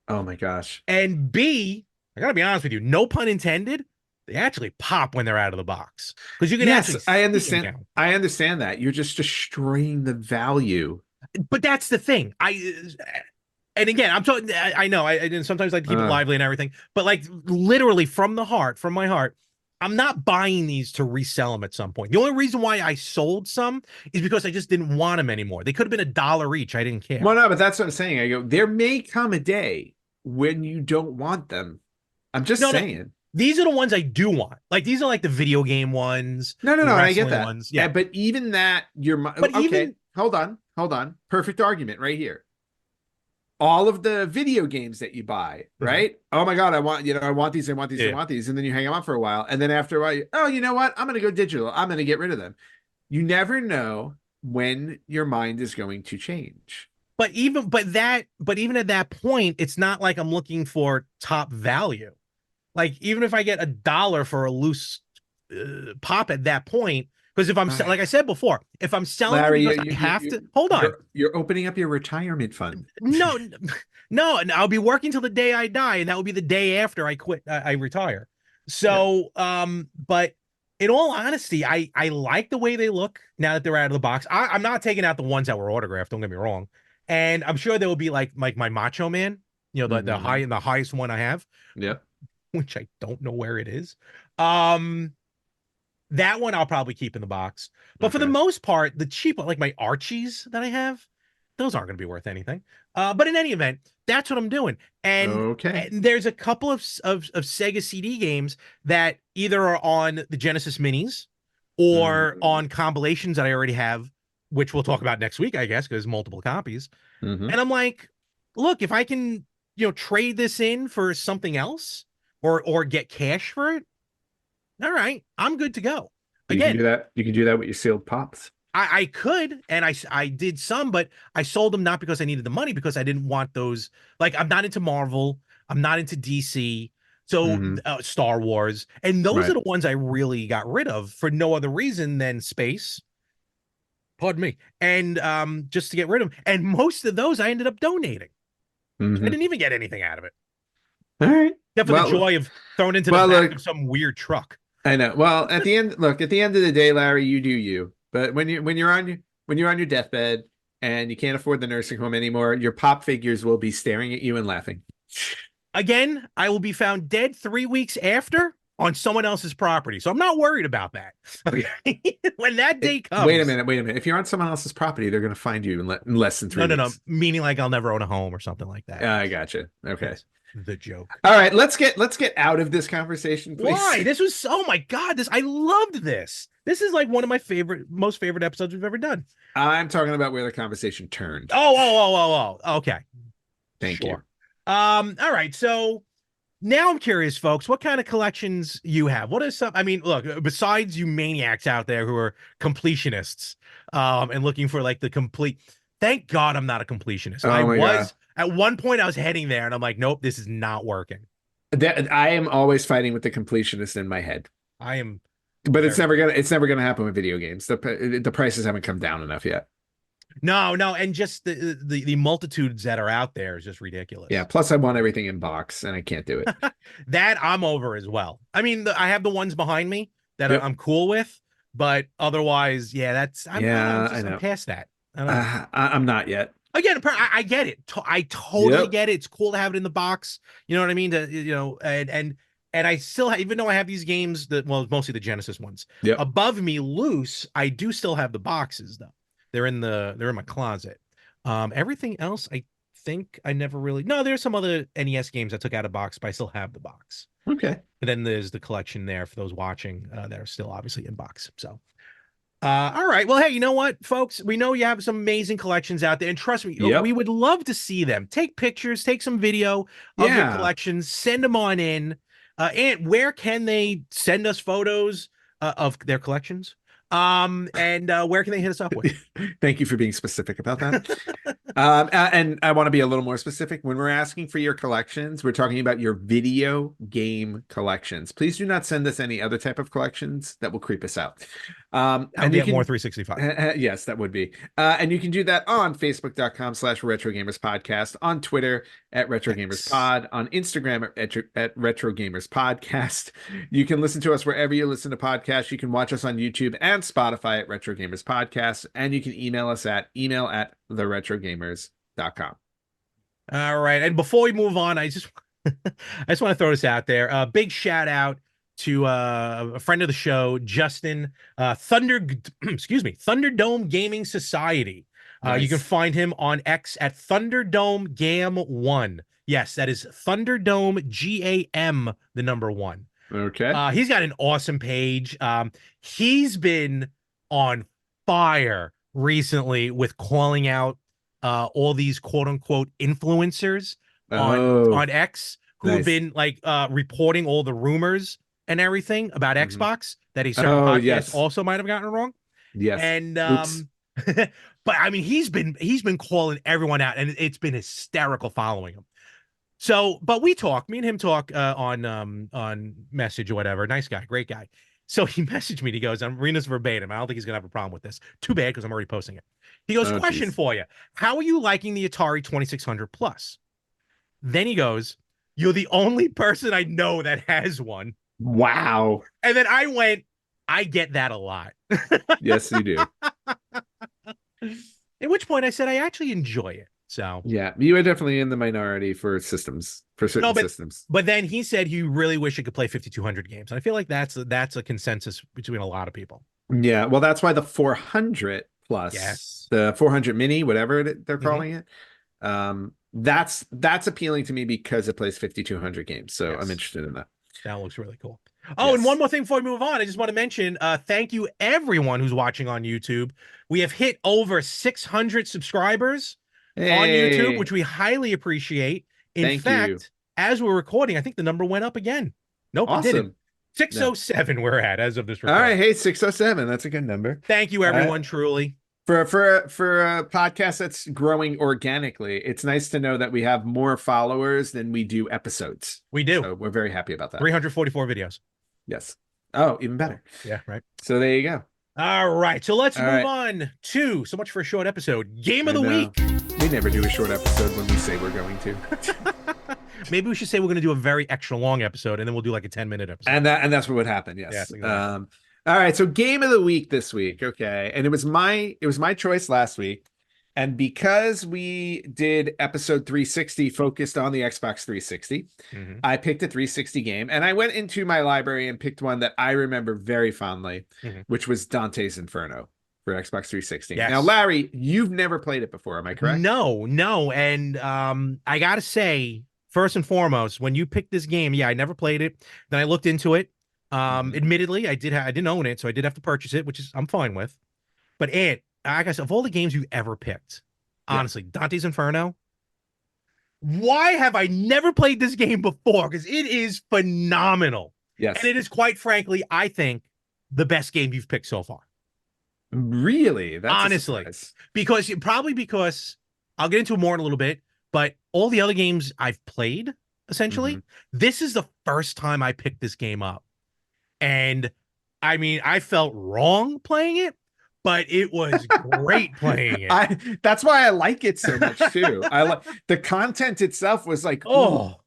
Oh my gosh. And B, I gotta be honest with you, no pun intended, they actually pop when they're out of the box. Because you can actually I understand. I understand that. You're just destroying the value. But that's the thing. And again, I'm talking, I know, I sometimes like to keep it lively and everything, but like literally from my heart, I'm not buying these to resell them at some point. The only reason why I sold some is because I just didn't want them anymore. They could have been $1 each. I didn't care. Well, no, but that's what I'm saying. I go, there may come a day when you don't want them. I'm just saying. No, these are the ones I do want. Like, these are like the video game ones. No, I get that. Ones. Yeah. But even that, hold on. Perfect argument right here. All of the video games that you buy, right? Mm-hmm. Oh my God, I want these, I want these. And then you hang them up for a while. And then after a while, you know what? I'm going to go digital. I'm going to get rid of them. You never know when your mind is going to change. But even at that point, it's not like I'm looking for top value. Like, even if I get $1 for a loose pop at that point, because if I'm like I said before, if I'm selling, Larry, I have to hold on. You're opening up your retirement fund. No, and I'll be working till the day I die, and that will be the day after I quit. I retire. So, but in all honesty, I like the way they look now that they're out of the box. I'm not taking out the ones that were autographed. Don't get me wrong, and I'm sure there will be like my Macho Man. You know, the highest one I have. Yeah, which I don't know where it is. That one I'll probably keep in the box. But for the most part, the cheap, like my Archies that I have, those aren't going to be worth anything. But in any event, that's what I'm doing. And, and there's a couple of Sega CD games that either are on the Genesis Minis or on compilations that I already have, which we'll talk about next week, I guess, because multiple copies. And I'm like, look, if I can, trade this in for something else or get cash for it, all right, I'm good to go. Again, you can do that with your sealed pops. I could, and I did some, but I sold them not because I needed the money, because I didn't want those. Like, I'm not into Marvel, I'm not into DC, so Star Wars, and those are the ones I really got rid of for no other reason than space. Pardon me, and just to get rid of them. And most of those I ended up donating. I didn't even get anything out of it. All right, except for the joy of throwing into the back of some weird truck. I know. Well, at the end of the day, Larry, you do you. But when you're on your deathbed and you can't afford the nursing home anymore, your pop figures will be staring at you and laughing. Again, I will be found dead 3 weeks after on someone else's property, so I'm not worried about that. Okay, when that day comes. Wait a minute. If you're on someone else's property, they're going to find you in less than 3 weeks. No. Meaning like I'll never own a home or something like that. I gotcha. Okay. That's the joke. All right, let's get out of this conversation, please. Why? This was, oh my God, I loved this. This is like one of my most favorite episodes we've ever done. I'm talking about where the conversation turned. Oh. Okay. Thank you. All right. So Now I'm curious, folks, what kind of collections you have? What is some? I mean, look, besides you maniacs out there who are completionists, and looking for like the complete. Thank God I'm not a completionist. I Oh my God. was at one point. I was heading there, and I'm like, nope, this is not working. I am always fighting with the completionist in my head. I am, But it's never gonna happen with video games. The prices haven't come down enough yet. no, and just the multitudes that are out there is just ridiculous. Yeah. Plus, I want everything in box, and I can't do it. That I'm over as well. I mean, I have the ones behind me that Yep. I'm cool with, but otherwise, yeah, I know. I'm past that. I'm not yet. Again, I get it. I totally get it. It's cool to have it in the box. You know what I mean? And I still have, even though I have these games mostly the Genesis ones above me loose, I do still have the boxes though. They're in my closet. Everything else, I think I never really. No, there's some other NES games I took out of box, but I still have the box. Okay. And then there's the collection there for those watching that are still obviously in box. So. All right. Well, hey, you know what, folks? We know you have some amazing collections out there, and trust me, we would love to see them. Take pictures, take some video of your collections, send them on in. And where can they send us photos of their collections? And where can they hit us up with? Thank you for being specific about that. And I want to be a little more specific. When we're asking for your collections, we're talking about your video game collections. Please do not send us any other type of collections that will creep us out. And you get more 365. Yes, that would be. And you can do that on Facebook.com/RetroGamersPodcast, on Twitter at RetroGamersPod, on Instagram at RetroGamersPodcast. You can listen to us wherever you listen to podcasts. You can watch us on YouTube and Spotify at Retro Gamers Podcast, and you can email us at email@theretrogamers.com. All right. And before we move on, I just want to throw this out there. Big shout out to a friend of the show, Justin, Thunderdome Gaming Society. Nice. You can find him on X at Thunderdome Gam1. Yes, that is Thunderdome GAM, the number 1. Okay. He's got an awesome page. He's been on fire recently with calling out all these quote unquote influencers on X who have been like reporting all the rumors and everything about Xbox that a certain podcast also might have gotten wrong. Yes. And but I mean he's been calling everyone out, and it's been hysterical following him. So, but me and him talk on message or whatever. Nice guy, great guy. So he messaged me and he goes, I'm reading this verbatim. I don't think he's gonna have a problem with this. Too bad, because I'm already posting it. He goes, question for you. How are you liking the Atari 2600 Plus? Then he goes, you're the only person I know that has one. Wow. And then I went, I get that a lot. Yes, you do. At which point I said, I actually enjoy it. So yeah, you are definitely in the minority for systems, for certain systems. But then he said he really wish he could play 5,200 games. And I feel like that's a consensus between a lot of people. Yeah, well, that's why the 400 plus, the 400 mini, whatever they're calling it, that's appealing to me because it plays 5,200 games. So I'm interested in that. That looks really cool. Oh, and one more thing before we move on, I just want to mention, thank you everyone who's watching on YouTube. We have hit over 600 subscribers on YouTube, which we highly appreciate. In fact, as we're recording, I think the number went up again. Nope, it didn't. 607 we're at as of this recording. All right, hey, 607. That's a good number. Thank you, everyone, truly. For a podcast that's growing organically, it's nice to know that we have more followers than we do episodes. We do. So we're very happy about that. 344 videos. Yes. Oh, even better. Yeah, right. So there you go. All right. So let's move on to, so much for a short episode, Game of the Week. We never do a short episode when we say we're going to. Maybe we should say we're going to do a very extra long episode, and then we'll do like a 10-minute episode. And that's what would happen. Yes. Exactly. All right. So Game of the Week this week. Okay. And it was my choice last week. And because we did episode 360 focused on the Xbox 360, I picked a 360 game, and I went into my library and picked one that I remember very fondly, which was Dante's Inferno for Xbox 360. Yes. Now, Larry, you've never played it before. Am I correct? No. And I got to say, first and foremost, when you picked this game, I never played it. Then I looked into it. Admittedly, I didn't own it, so I did have to purchase it, which is I'm fine with. But I guess of all the games you ever picked, honestly, Dante's Inferno, why have I never played this game before? Because it is phenomenal. Yes. And it is, quite frankly, I think, the best game you've picked so far. Really? That's honestly, because I'll get into it more in a little bit, but all the other games I've played, essentially, this is the first time I picked this game up. And I mean, I felt wrong playing it, but it was great playing it. That's why I like it so much too. I like the content itself was like, oh,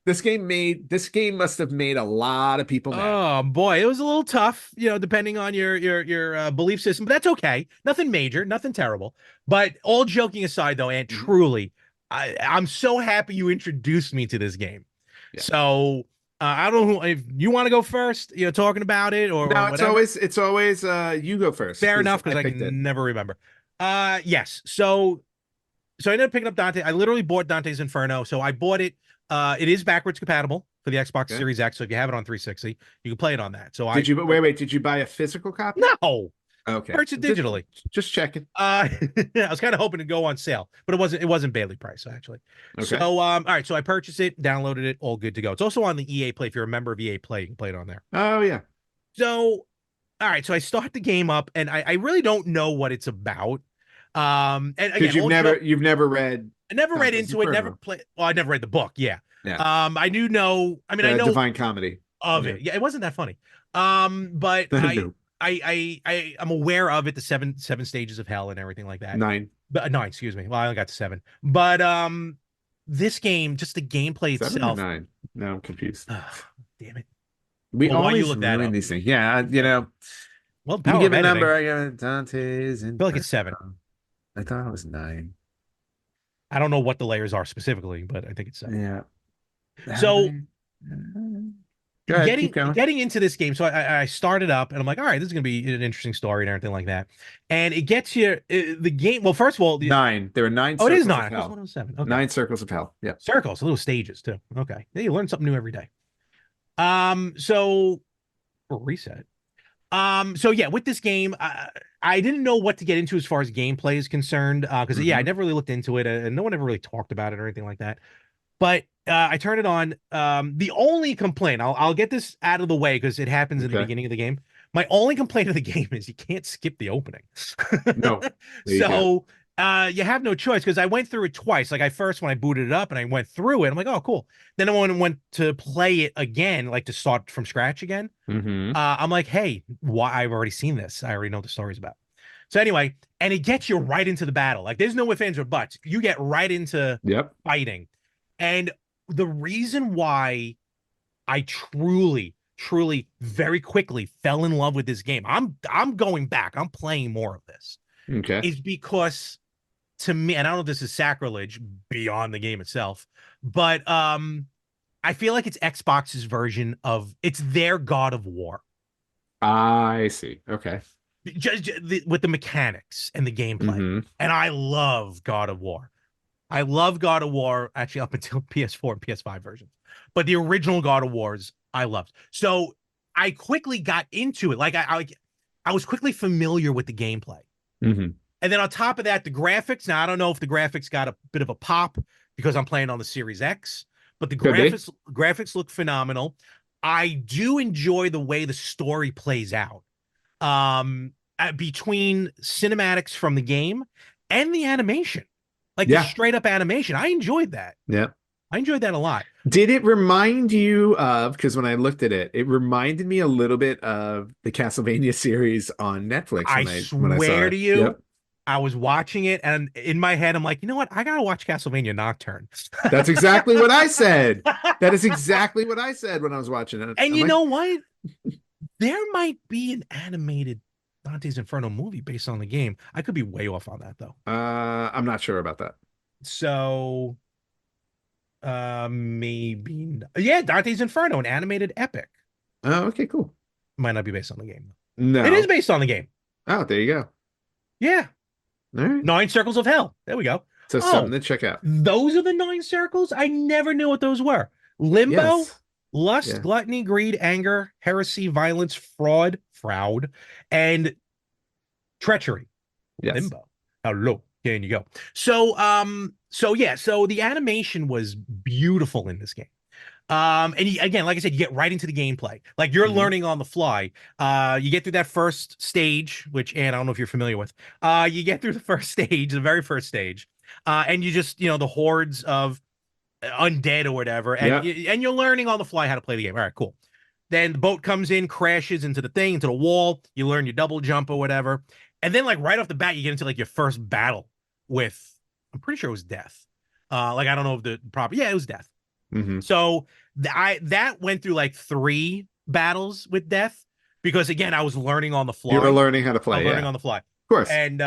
this game must have made a lot of people mad. Oh boy, it was a little tough, depending on your belief system, but that's okay. Nothing major, nothing terrible. But all joking aside, though, and truly, I'm so happy you introduced me to this game. Yeah. So I don't know if you want to go first, talking about it or no, whatever. It's always you go first. Fair enough, because I can never remember. Yes. So I ended up picking up Dante. I literally bought Dante's Inferno. So I bought it. It is backwards compatible for the Xbox Series X. So if you have it on 360, you can play it on that. So wait, did you buy a physical copy? No. Okay. Purchase it digitally. Just checking. I was kind of hoping to go on sale, but it wasn't Bailey price, actually. Okay. So all right, so I purchased it, downloaded it, all good to go. It's also on the EA Play. If you're a member of EA Play, you can play it on there. Oh yeah. So all right, so I start the game up and I really don't know what it's about. And again, you've never read. I never read into it, never played. Well, I never read the book. Yeah. I do know. I mean, I know Divine Comedy of it. Yeah, it wasn't that funny. But I'm aware of it, the seven stages of hell and everything like that. 9. But 9, excuse me. Well, I only got to 7. But this game, just the gameplay 7 itself. Or 9. No, I'm confused. Damn it. We always ruin these things. Yeah, Well, you give a number. I got Dante's. I feel like it's 7. I thought it was 9. I don't know what the layers are specifically, but I think it's 7. Yeah. So Go ahead, getting into this game, so I started up and I'm like, all right, this is gonna be an interesting story and everything like that. And it gets you the game. Well, first of all, 9. There are 9. Oh, it is 9. 107. Okay. 9 circles of hell. Yeah, circles, little stages too. Okay, yeah, you learn something new every day. So reset. So yeah, with this game, I didn't know what to get into as far as gameplay is concerned, because I never really looked into it, and no one ever really talked about it or anything like that. But I turned it on. The only complaint, I'll get this out of the way because it happens in the beginning of the game. My only complaint of the game is you can't skip the opening. No. So you have no choice, because I went through it twice. Like when I booted it up and I went through it, I'm like, oh, cool. Then I went to play it again, like to start from scratch again. I'm like, hey, why? I've already seen this. I already know what the story's about. So anyway, and it gets you right into the battle. Like there's no ifs, ands, or buts. You get right into fighting. And the reason why I truly, very quickly fell in love with this game, I'm going back, I'm playing more of this, is because, to me, and I don't know if this is sacrilege beyond the game itself, but I feel like it's Xbox's version of, it's their God of War. I see. Okay. Just with the mechanics and the gameplay. And I love God of War. I love God of War, actually, up until PS4 and PS5 versions. But the original God of Wars, I loved. So I quickly got into it. Like I was quickly familiar with the gameplay. And then on top of that, the graphics. Now, I don't know if the graphics got a bit of a pop because I'm playing on the Series X, but the graphics look phenomenal. I do enjoy the way the story plays out. Between cinematics from the game and the animation. Like the straight up animation. I enjoyed that. Yeah. I enjoyed that a lot. Did it remind you of, because when I looked at it, it reminded me a little bit of the Castlevania series on Netflix. I swear to you, I was watching it and in my head, I'm like, you know what? I got to watch Castlevania Nocturne. That's exactly what I said. That is exactly what I said when I was watching it. And you know what? There might be an animated Dante's Inferno movie based on the game. I could be way off on that though. I'm not sure about that. So maybe Dante's Inferno, an animated epic. Oh, okay, cool. Might not be based on the game. No. It is based on the game. Oh, there you go. Yeah. All right. 9 Circles of Hell. There we go. So something to check out. Those are the 9 circles? I never knew what those were. Limbo, lust, gluttony, greed, anger, heresy, violence, fraud, and treachery. Yes. Limbo. Hello. There you go. So yeah, so the animation was beautiful in this game. And again, like I said, you get right into the gameplay. Like you're learning on the fly. You get through that first stage, which, Ann, I don't know if you're familiar with. You get through the first stage, the very first stage, and you just, the hordes of undead or whatever, and you're learning on the fly how to play the game. All right, cool. Then the boat comes in, crashes into the thing, into the wall. You learn your double jump or whatever, and then like right off the bat, you get into like your first battle with, I'm pretty sure it was Death. Like I don't know if the proper, yeah, it was Death. So that went through like 3 battles with Death because again, I was learning on the fly. You were learning how to play. Learning on the fly, of course. And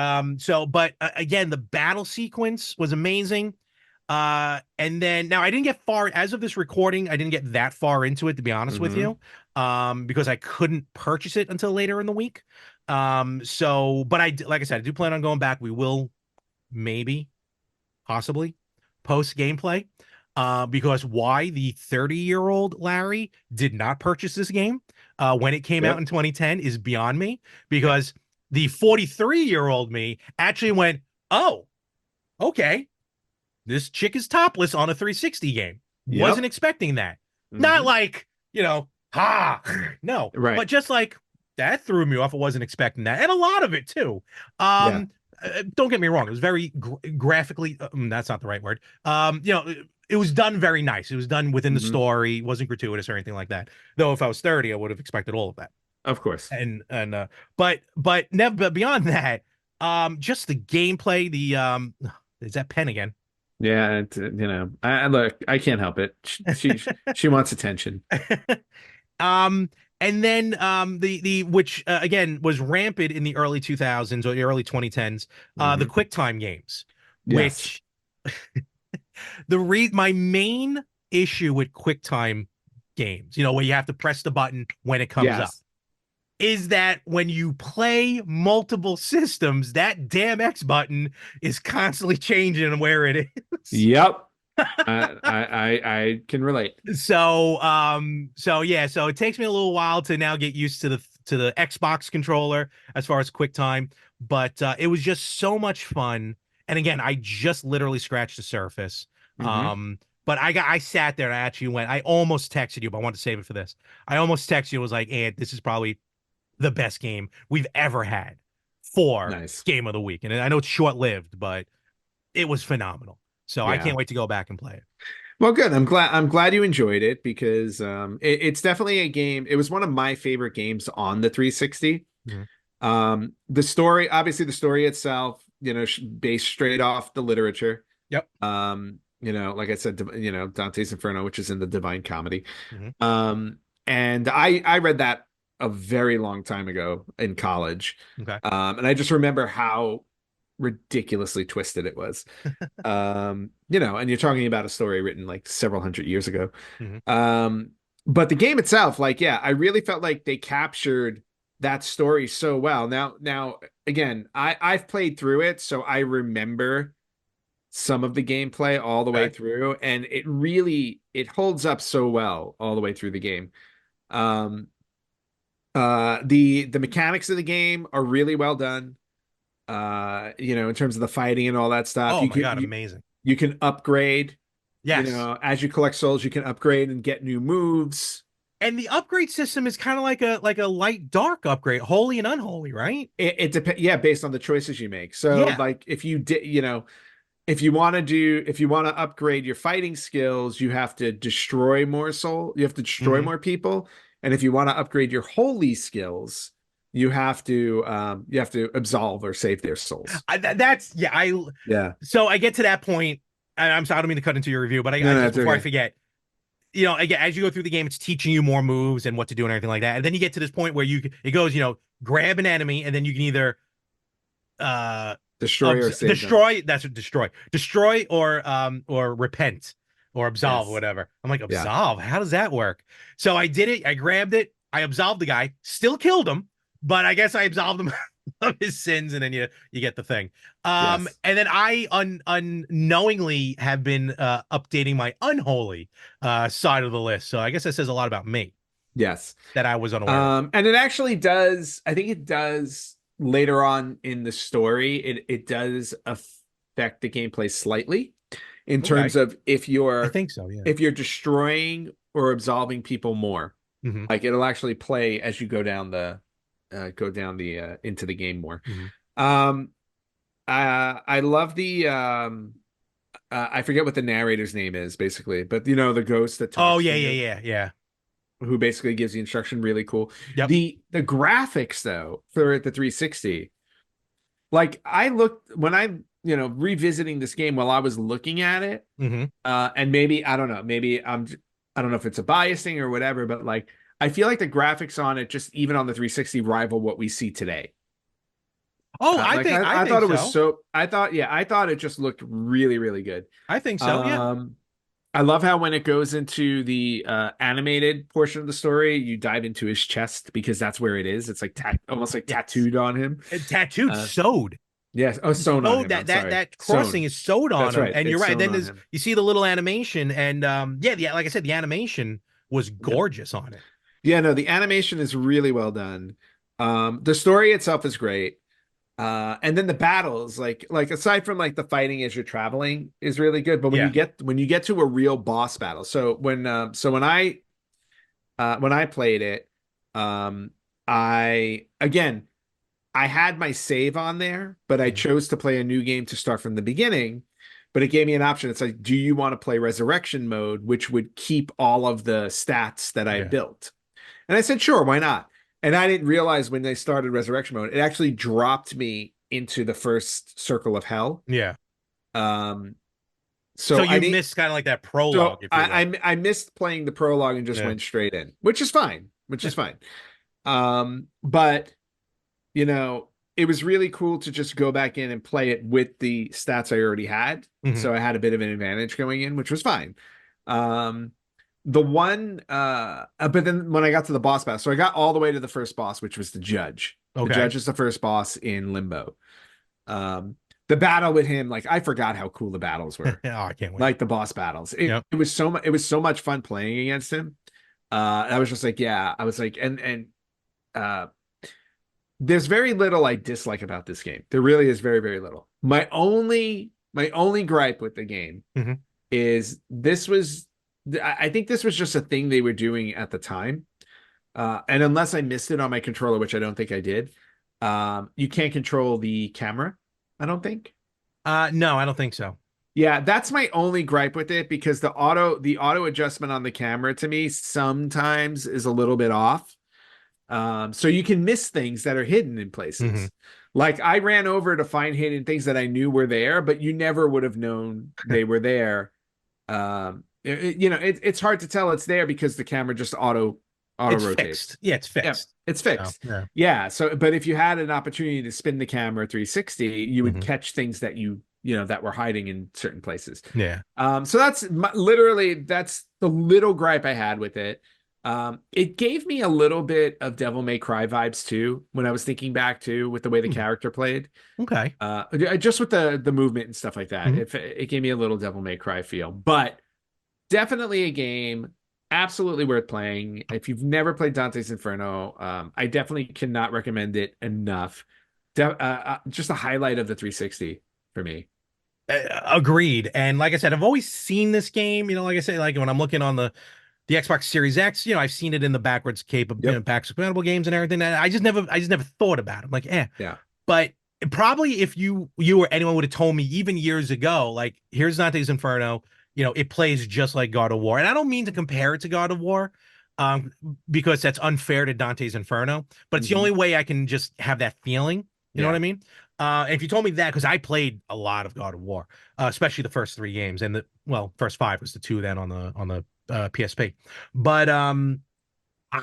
but again, the battle sequence was amazing. And then now I didn't get far as of this recording. I didn't get that far into it, to be honest with you, because I couldn't purchase it until later in the week. But like I said, I do plan on going back. We will maybe, possibly, post gameplay. Because why the 30-year-old Larry did not purchase this game when it came out in 2010 is beyond me. Because the 43-year-old me actually went, oh, okay. This chick is topless on a 360 game. Wasn't expecting that. Not like, no. Right. But just like, that threw me off. I wasn't expecting that. And a lot of it, too. Don't get me wrong. It was very graphically, that's not the right word. It was done very nice. It was done within the story. It wasn't gratuitous or anything like that. Though if I was 30, I would have expected all of that. Of course. But beyond that, just the gameplay, is that pen again? Yeah, I look, I can't help it. She wants attention. And then the which again was rampant in the early 2000s or the early 2010s, the QuickTime games, which my main issue with QuickTime games, where you have to press the button when it comes up, is that when you play multiple systems, that damn X button is constantly changing where it is. Yep. I can relate. So it takes me a little while to now get used to the Xbox controller as far as QuickTime, but it was just so much fun. And again, I just literally scratched the surface. But I sat there and I actually went, I almost texted you, but I wanted to save it for this. I almost texted you, was like, and this is probably the best game we've ever had for Game of the Week. And I know it's short-lived, but it was phenomenal. So I can't wait to go back and play it. Well, good. I'm glad you enjoyed it because it's definitely a game. It was one of my favorite games on the 360. The story, obviously the story itself, based straight off the literature. Yep. Like I said, Dante's Inferno, which is in the Divine Comedy. And I read that a very long time ago in college. Okay. And I just remember how ridiculously twisted it was. And you're talking about a story written like several hundred years ago. But the game itself, I really felt like they captured that story so well. Now again, I've played through it, so I remember some of the gameplay all the way through, and it holds up so well all the way through the game. The mechanics of the game are really well done. In terms of the fighting and all that stuff. Oh my God, amazing. You can upgrade. Yes. As you collect souls, you can upgrade and get new moves. And the upgrade system is kind of like a light dark upgrade, holy and unholy, right? It depends, based on the choices you make. So like if you did, if you want to upgrade your fighting skills, you have to destroy more you have to destroy more people. And if you want to upgrade your holy skills, you have to absolve or save their souls. So I get to that point, and I'm sorry, I don't mean to cut into your review, but before I forget, again, as you go through the game, it's teaching you more moves and what to do and everything like that. And then you get to this point where it goes, grab an enemy, and then you can either destroy or save destroy. Them. That's what destroy or repent or absolve, whatever. I'm like, absolve? How does that work? So I did it. I grabbed it. I absolved the guy. Still killed him, but I guess I absolved him of his sins, and then you get the thing. And then I unknowingly have been updating my unholy side of the list. So I guess that says a lot about me. Yes, that I was unaware of. And it actually does. I think it does later on in the story. It does affect the gameplay slightly in Okay. terms of I think so, yeah. if you're destroying or absolving people more. Hmm. Like it'll actually play as you go down the into the game more. Hmm. Um I love the I forget what the narrator's name is basically, but you know the ghost that Oh, talks to yeah, yeah, you, yeah, yeah. who basically gives the instruction, really cool. Yep. The graphics though for the 360, like I looked when I revisiting this game while I was looking at it, Hmm. and maybe I don't know, I don't know if it's a bias thing or whatever, but like I feel like the graphics on it, just even on the 360, rival what we see today. Oh, Like I I thought think it was so. so I thought yeah I thought it just looked really really good. I think so, yeah. Um, I love how when it goes into the animated portion of the story, you dive into his chest because that's where it is. It's like almost like Yes. tattooed on him. And tattooed, Uh, sewed. yes, oh, sewn on Sewed, him. I'm sorry, that crossing sewn. is sewed on That's him. right. And you're It's right. sewn Then on there's him. you see the little animation, and yeah, like I said, the animation was Yep. gorgeous on it. Yeah, no, the animation is really well done. The story itself is great. And then the battles, like aside from like the fighting as you're traveling is really good. But Yeah. when you get to a real boss battle, so when I played it, um, I again I had my save on there, but I Mhm. chose to play a new game to start from the beginning. But it gave me an option. It's like, do you want to play resurrection mode, which would keep all of the stats that I Yeah. built? And I said, sure, why not? And I didn't realize when they started resurrection mode, it actually dropped me into the first circle of hell. Yeah. Um, So so I you didn't. missed kind of like that prologue, So if you will. I missed playing the prologue and just Yeah. went straight in, which is fine. Which Yeah. is fine. But you know, it was really cool to just go back in and play it with the stats I already had. Hmm. So I had a bit of an advantage going in, which was fine. Um, the one, but then when I got to the boss battle, so I got all the way to the first boss, which was the judge. The Okay. judge is the first boss in Limbo. The battle with him, like I forgot how cool the battles were, Oh, I can't wait. like the boss battles. Yep. It was so much, it was so much fun playing against him. I was just like, yeah, I was like, uh, there's very little I dislike about this game. There really is very, very little. My only gripe with the game Hmm. is I think this was just a thing they were doing at the time. And unless I missed it on my controller, which I don't think I did, you can't control the camera, I don't think. No, I don't think so. Yeah, that's my only gripe with it because the auto adjustment on the camera to me sometimes is a little bit off. So you can miss things that are hidden in Hmm. places. Like I ran over to find hidden things that I knew were there, but you never would have known they were there. It's hard to tell it's there because the camera just auto It's rotates. fixed. Yeah, it's Yeah, fixed. it's So, fixed. yeah. Yeah. So, but if you had an opportunity to spin the camera 360, you would Hmm. catch things that that were hiding in certain places. Yeah. So literally that's the little gripe I had with it. It gave me a little bit of Devil May Cry vibes too when I was thinking back to with the way the Hmm. character played. Okay. Just with the movement and stuff like that. Hmm. If it gave me a little Devil May Cry feel, but definitely a game absolutely worth playing. If you've never played Dante's Inferno, I definitely cannot recommend it enough. Just a highlight of the 360 for me. Agreed. And like I said, I've always seen this game. Like I said, like when I'm looking on the Xbox Series X, I've seen it in the backwards capable, Yep. backwards compatible games and everything. And I just never thought about it. I'm like, eh. Yeah. But probably if you or anyone would have told me even years ago, like here's Dante's Inferno, it plays just like God of War. And I don't mean to compare it to God of War, um, because that's unfair to Dante's Inferno, but it's the Mhm. only way I can just have that feeling. You know what Yeah. I mean? And if you told me that, because I played a lot of God of War, especially the first three games, and first five was the two then on the PSP. But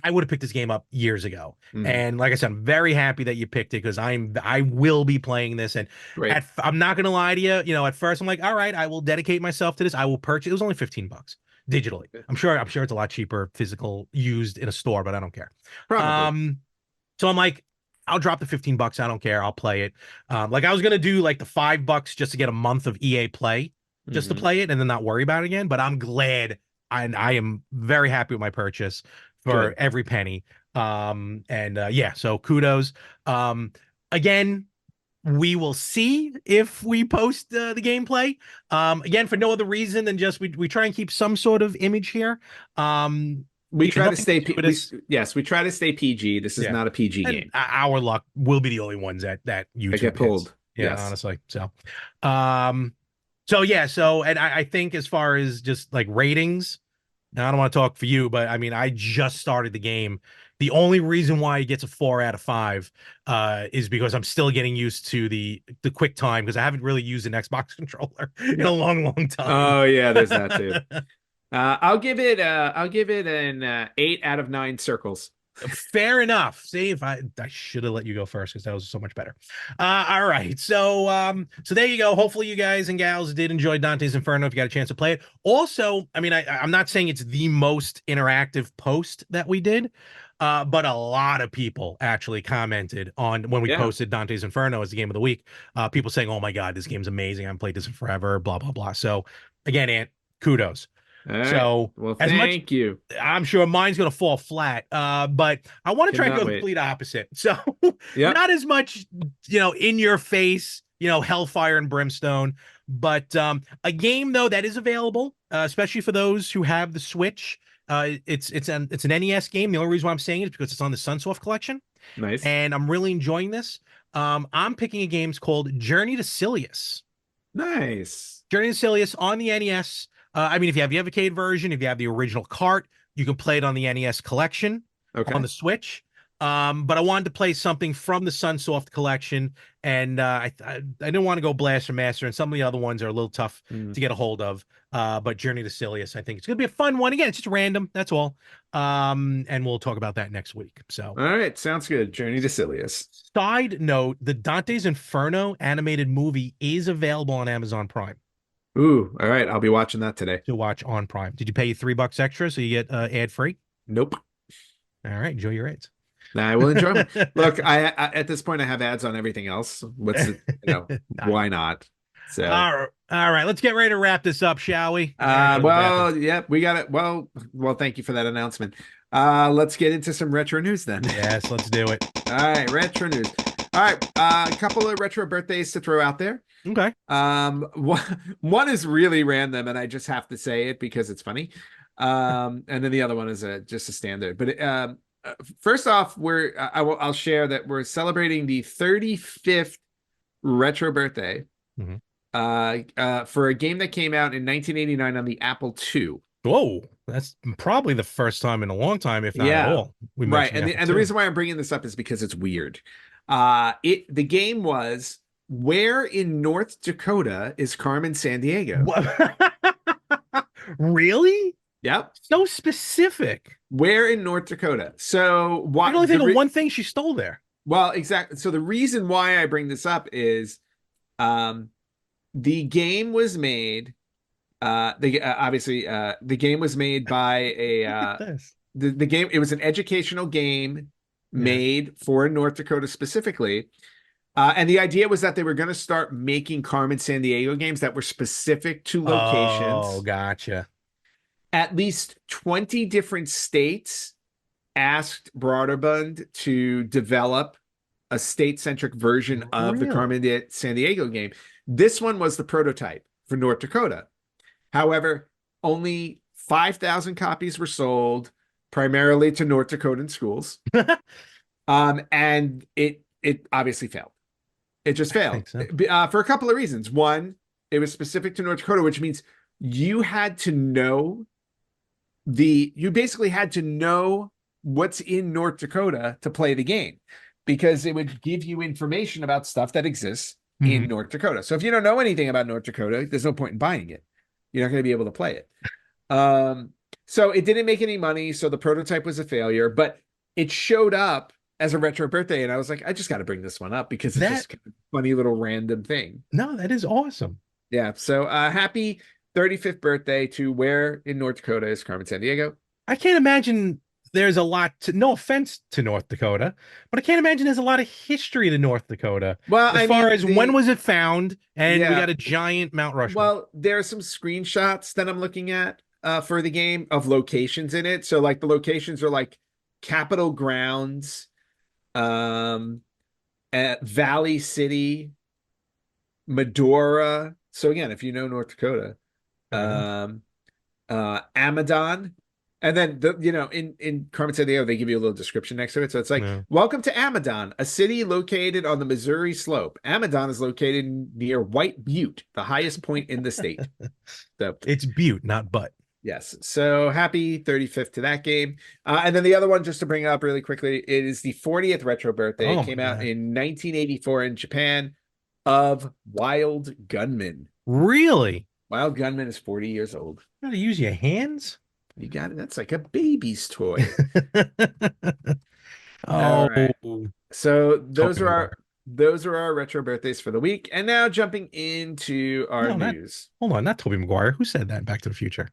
I would have picked this game up years ago. Mhm. And like I said, I'm very happy that you picked it because I will be playing this. And Great. I'm not gonna lie to you, at first I'm like, all right, I will dedicate myself to this. I will purchase. It was only $15 digitally. I'm sure it's a lot cheaper physical used in a store, but I don't care. Probably. So I'm like, I'll drop the $15. I don't care. I'll play it. Like I was gonna do like the $5 just to get a month of EA Play, just to Mhm. play it and then not worry about it again. But I'm glad, and I am very happy with my purchase for Good. every penny. And yeah, so kudos. Again, we will see if we post the gameplay. Again, for no other reason than just we try and keep some sort of image here. We try to nothing stay gratuitous. yes, we try to stay PG. This is Yeah. not a PG And game. our luck will be the only ones that I YouTube get hits. pulled. Yeah, Yes. honestly. So yeah, and I think as far as just like ratings, and I don't want to talk for you, but I mean, I just started the game. The only reason why it gets a 4 out of 5 is because I'm still getting used to the quick time, because I haven't really used an Xbox controller in a long time. Oh yeah, there's that too. I'll give it an 8 out of 9 circles. Fair enough. See, if I should have let you go first, because that was so much better. All right. So there you go. Hopefully you guys and gals did enjoy Dante's Inferno if you got a chance to play it. Also, I mean, I'm not saying it's the most interactive post that we did, but a lot of people actually commented on when we posted Dante's Inferno as the game of the week. People saying, "Oh my God, this game's amazing. I haven't played this in forever." Blah blah blah. So again, Ant, kudos. All right. So well, as much thank you. I'm sure mine's gonna fall flat. But I want to try and go the complete opposite. So not as much, in your face, hellfire and brimstone, but a game though that is available, especially for those who have the Switch. It's an NES game. The only reason why I'm saying it is because it's on the Sunsoft collection. Nice. And I'm really enjoying this. I'm picking a game called Journey to Silius. Nice. Journey to Silius on the NES. I mean, if you have the Evocade version, if you have the original cart, you can play it on the NES collection on the Switch. But I wanted to play something from the Sunsoft collection, and I didn't want to go Blaster Master, and some of the other ones are a little tough to get a hold of. But Journey to Silius, I think it's gonna be a fun one. Again, it's just random, that's all. And we'll talk about that next week. So, all right, sounds good. Journey to Silius. Side note: the Dante's Inferno animated movie is available on Amazon Prime. Ooh, all right. I'll be watching that today. To watch on Prime. Did you pay $3 extra so you get ad free? Nope. All right, enjoy your ads. I will enjoy them. Look, I at this point I have ads on everything else. What's the, why not? So all right, let's get ready to wrap this up, shall we? Well, yeah, we got it. Well, thank you for that announcement. Let's get into some retro news then. Yes, let's do it. All right, retro news. All right, a couple of retro birthdays to throw out there. Okay. One is really random, and I just have to say it because it's funny. And then the other one is just a standard. But first off, I'll share that we're celebrating the 35th retro birthday for a game that came out in 1989 on the Apple II. Whoa, that's probably the first time in a long time, if not at all. Right, and the reason why I'm bringing this up is because it's weird. The game was, where in North Dakota is Carmen Sandiego? Really? Yep. So specific. Where in North Dakota? So why? I can only think of one thing she stole there. Well, exactly. So the reason why I bring this up is, the game was made. The game was made by the game. It was an educational game made for North Dakota specifically. And the idea was that they were going to start making Carmen Sandiego games that were specific to locations. Oh, gotcha. At least 20 different states asked Broderbund to develop a state-centric version of the Carmen Sandiego game. This one was the prototype for North Dakota. However, only 5,000 copies were sold, primarily to North Dakotan schools. And it obviously failed. It just failed for a couple of reasons. One, it was specific to North Dakota, which means you had to know you basically had to know what's in North Dakota to play the game, because it would give you information about stuff that exists in North Dakota. So if you don't know anything about North Dakota, there's no point in buying it. You're not going to be able to play it. So it didn't make any money. So the prototype was a failure, but it showed up as a retro birthday. And I was like, I just got to bring this one up because it's just kind of a funny little random thing. No, that is awesome. Yeah. So happy 35th birthday to where in North Dakota is Carmen Sandiego. I can't imagine there's a lot no offense to North Dakota, but I can't imagine there's a lot of history to North Dakota. Well, as far as when was it found, and we got a giant Mount Rushmore. Well, there are some screenshots that I'm looking at for the game of locations in it. So like the locations are like Capitol Grounds, Valley City, Medora. So again, if you know North Dakota, um, Amadon. And then in Carmen Sandiego, they give you a little description next to it. So it's like, welcome to Amadon, a city located on the Missouri slope. Amadon is located near White Butte, the highest point in the state. So it's Butte, not Butt. Yes. So happy 35th to that game. And then the other one, just to bring up really quickly, it is the 40th retro birthday. It came out in 1984 in Japan of Wild Gunman. Really? Wild Gunman is 40 years old. You gotta use your hands? You got it. That's like a baby's toy. Oh. Right. So those are our retro birthdays for the week. And now jumping into our news. Hold on, not Tobey Maguire. Who said that in Back to the Future?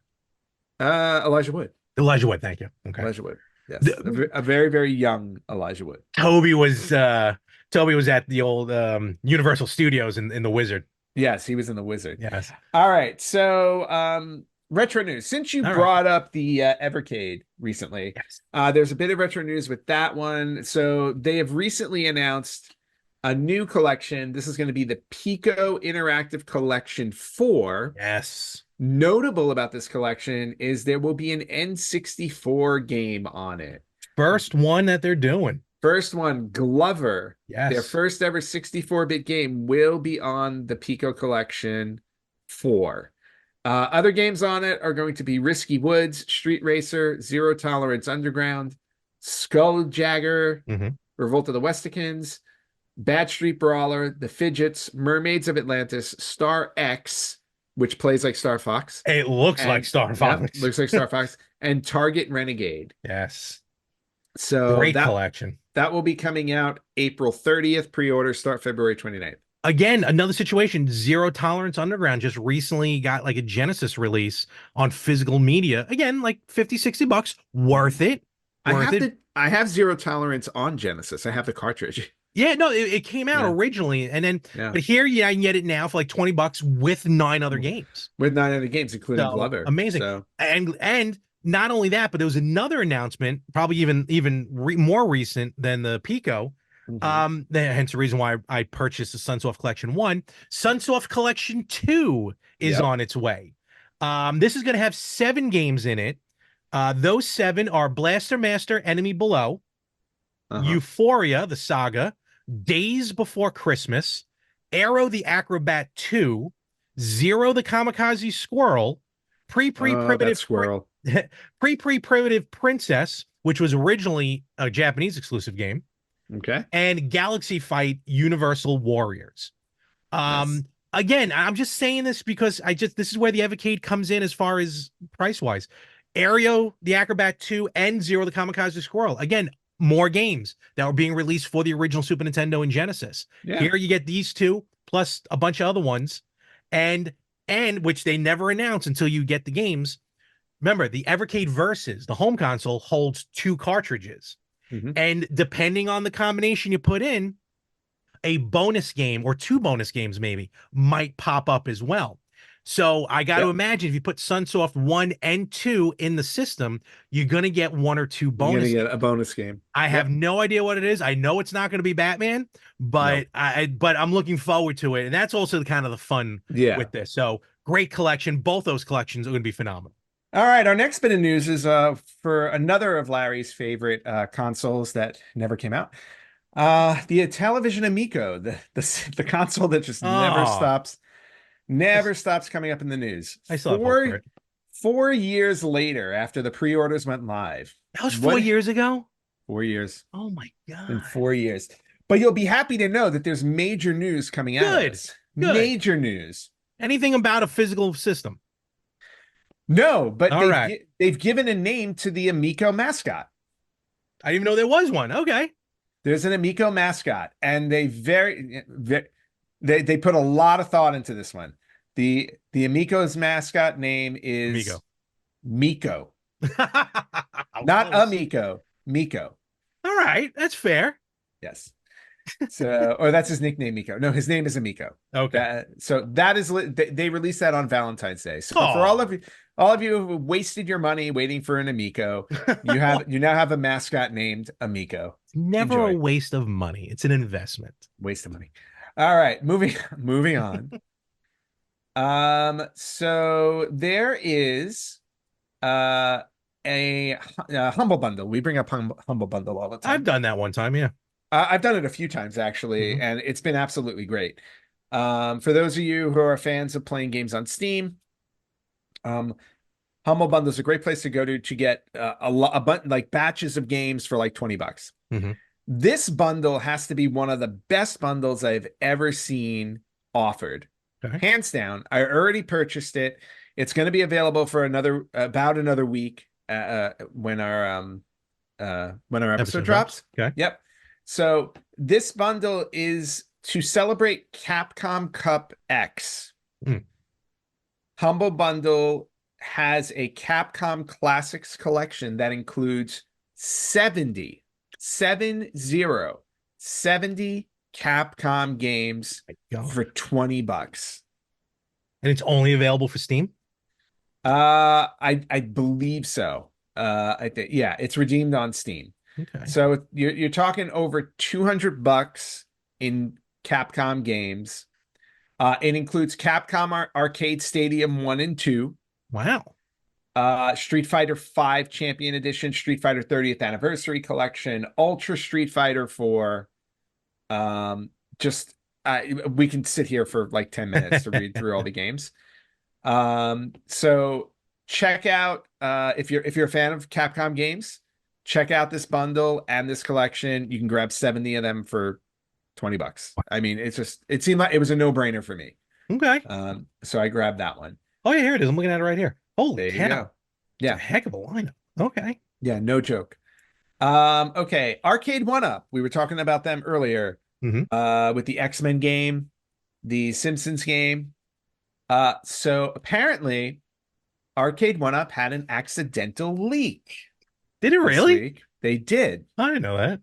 Elijah Wood. Elijah Wood, thank you. Okay. Elijah Wood. Yes. A very, very young Elijah Wood. Toby was at the old Universal Studios in The Wizard. Yes, he was in The Wizard. Yes. All right. So retro news. Since you brought up the Evercade recently, there's a bit of retro news with that one. So they have recently announced a new collection. This is going to be the Pico Interactive Collection 4. Yes. Notable about this collection is there will be an N64 game on it. First one that they're doing. First one, Glover. Yes. Their first ever 64-bit game will be on the Pico Collection 4. Other games on it are going to be Risky Woods, Street Racer, Zero Tolerance Underground, Skulljagger, Revolt of the Westikins, Bad Street Brawler, The Fidgets, Mermaids of Atlantis, Star X, which plays like Star Fox. It looks like Star Fox. Yeah, looks like Star Fox. And Target Renegade. Yes. So great collection. That will be coming out April 30th. Pre-order start February 29th. Again, another situation. Zero Tolerance Underground just recently got like a Genesis release on physical media. Again, like $50-$60. Worth it. I have Zero Tolerance on Genesis. I have the cartridge. Yeah, no, it came out originally, and then but here, I can get it now for like $20 with 9 other games. With 9 other games, including Glover. Amazing. So. And not only that, but there was another announcement, probably even more recent than the Pico. Hence the reason why I purchased the Sunsoft Collection 1. Sunsoft Collection 2 is on its way. This is going to have 7 games in it. Those 7 are Blaster Master Enemy Below, Euphoria, the Saga, Days Before Christmas, Arrow the Acrobat 2, Zero the Kamikaze Squirrel, Pre-Primitive Squirrel, Pre-Primitive Princess, which was originally a Japanese exclusive game. Okay. And Galaxy Fight Universal Warriors. Again, I'm just saying this because this is where the Evercade comes in as far as price-wise. Aero the Acrobat 2 and Zero the Kamikaze Squirrel. Again, more games that were being released for the original Super Nintendo and Genesis. Here you get these 2 plus a bunch of other ones, and which they never announce until you get the games. Remember, the Evercade Versus, the home console, holds 2 cartridges. And depending on the combination you put in, a bonus game or 2 bonus games maybe might pop up as well. So I got to imagine if you put Sunsoft 1 and 2 in the system, you're going to get 1 or 2 bonus. You're going to get a bonus game. I have no idea what it is. I know it's not going to be Batman, but I'm looking forward to it. And that's also kind of the fun with this. So great collection. Both those collections are going to be phenomenal. All right. Our next bit of news is for another of Larry's favorite consoles that never came out. The Television Amico, the console that just never stops coming up in the news. I saw 4 years later, after the pre-orders went live. That was 4 years ago? 4 years. Oh my God. In 4 years. But you'll be happy to know that there's major news coming out of this. Good. Major news. Anything about a physical system? No, but they've given a name to the Amico mascot. I didn't even know there was one. Okay. There's an Amico mascot, and they put a lot of thought into this one. The Amico's mascot name is Miko. Not Amico, Miko. All right, that's fair. Yes. So, or that's his nickname, Miko. No, his name is Amico. Okay. So that is they released that on Valentine's Day. So for all of you who wasted your money waiting for an Amico, you now have a mascot named Amico. Never a Enjoy. waste of money. It's an investment. Waste of money. All right, moving on. So there is uh a Humble Bundle. We bring up Humble Bundle all the time. I've done that one time, yeah. I've done it a few times actually, and it's been absolutely great. For those of you who are fans of playing games on Steam, Humble Bundle is a great place to go to get like batches of games for like $20. This bundle has to be one of the best bundles I've ever seen offered. Okay. Hands down. I already purchased it. It's going to be available for about another week when our episode drops. Okay. Yep. So this bundle is to celebrate Capcom Cup X. Humble Bundle has a Capcom Classics collection that includes 70 Capcom games for $20. And it's only available for Steam? I believe so. I think, yeah, it's redeemed on Steam. Okay. So you're talking over $200 in Capcom games. It includes Capcom Arcade Stadium 1 and 2. Wow. Street Fighter V Champion Edition, Street Fighter 30th Anniversary Collection, Ultra Street Fighter 4. We can sit here for like 10 minutes to read through all the games. So check out if you're a fan of Capcom games, check out this bundle and this collection. You can grab 70 of them for $20. I mean, it seemed like it was a no-brainer for me. Okay. So I grabbed that one. Oh yeah, here it is. I'm looking at it right here. Holy cow. Yeah. It's a heck of a lineup. Okay. Yeah, no joke. Okay. Arcade 1-Up. We were talking about them earlier. With the X-Men game, the Simpsons game. So apparently Arcade 1-Up had an accidental leak. Did it really? They did. I didn't know that.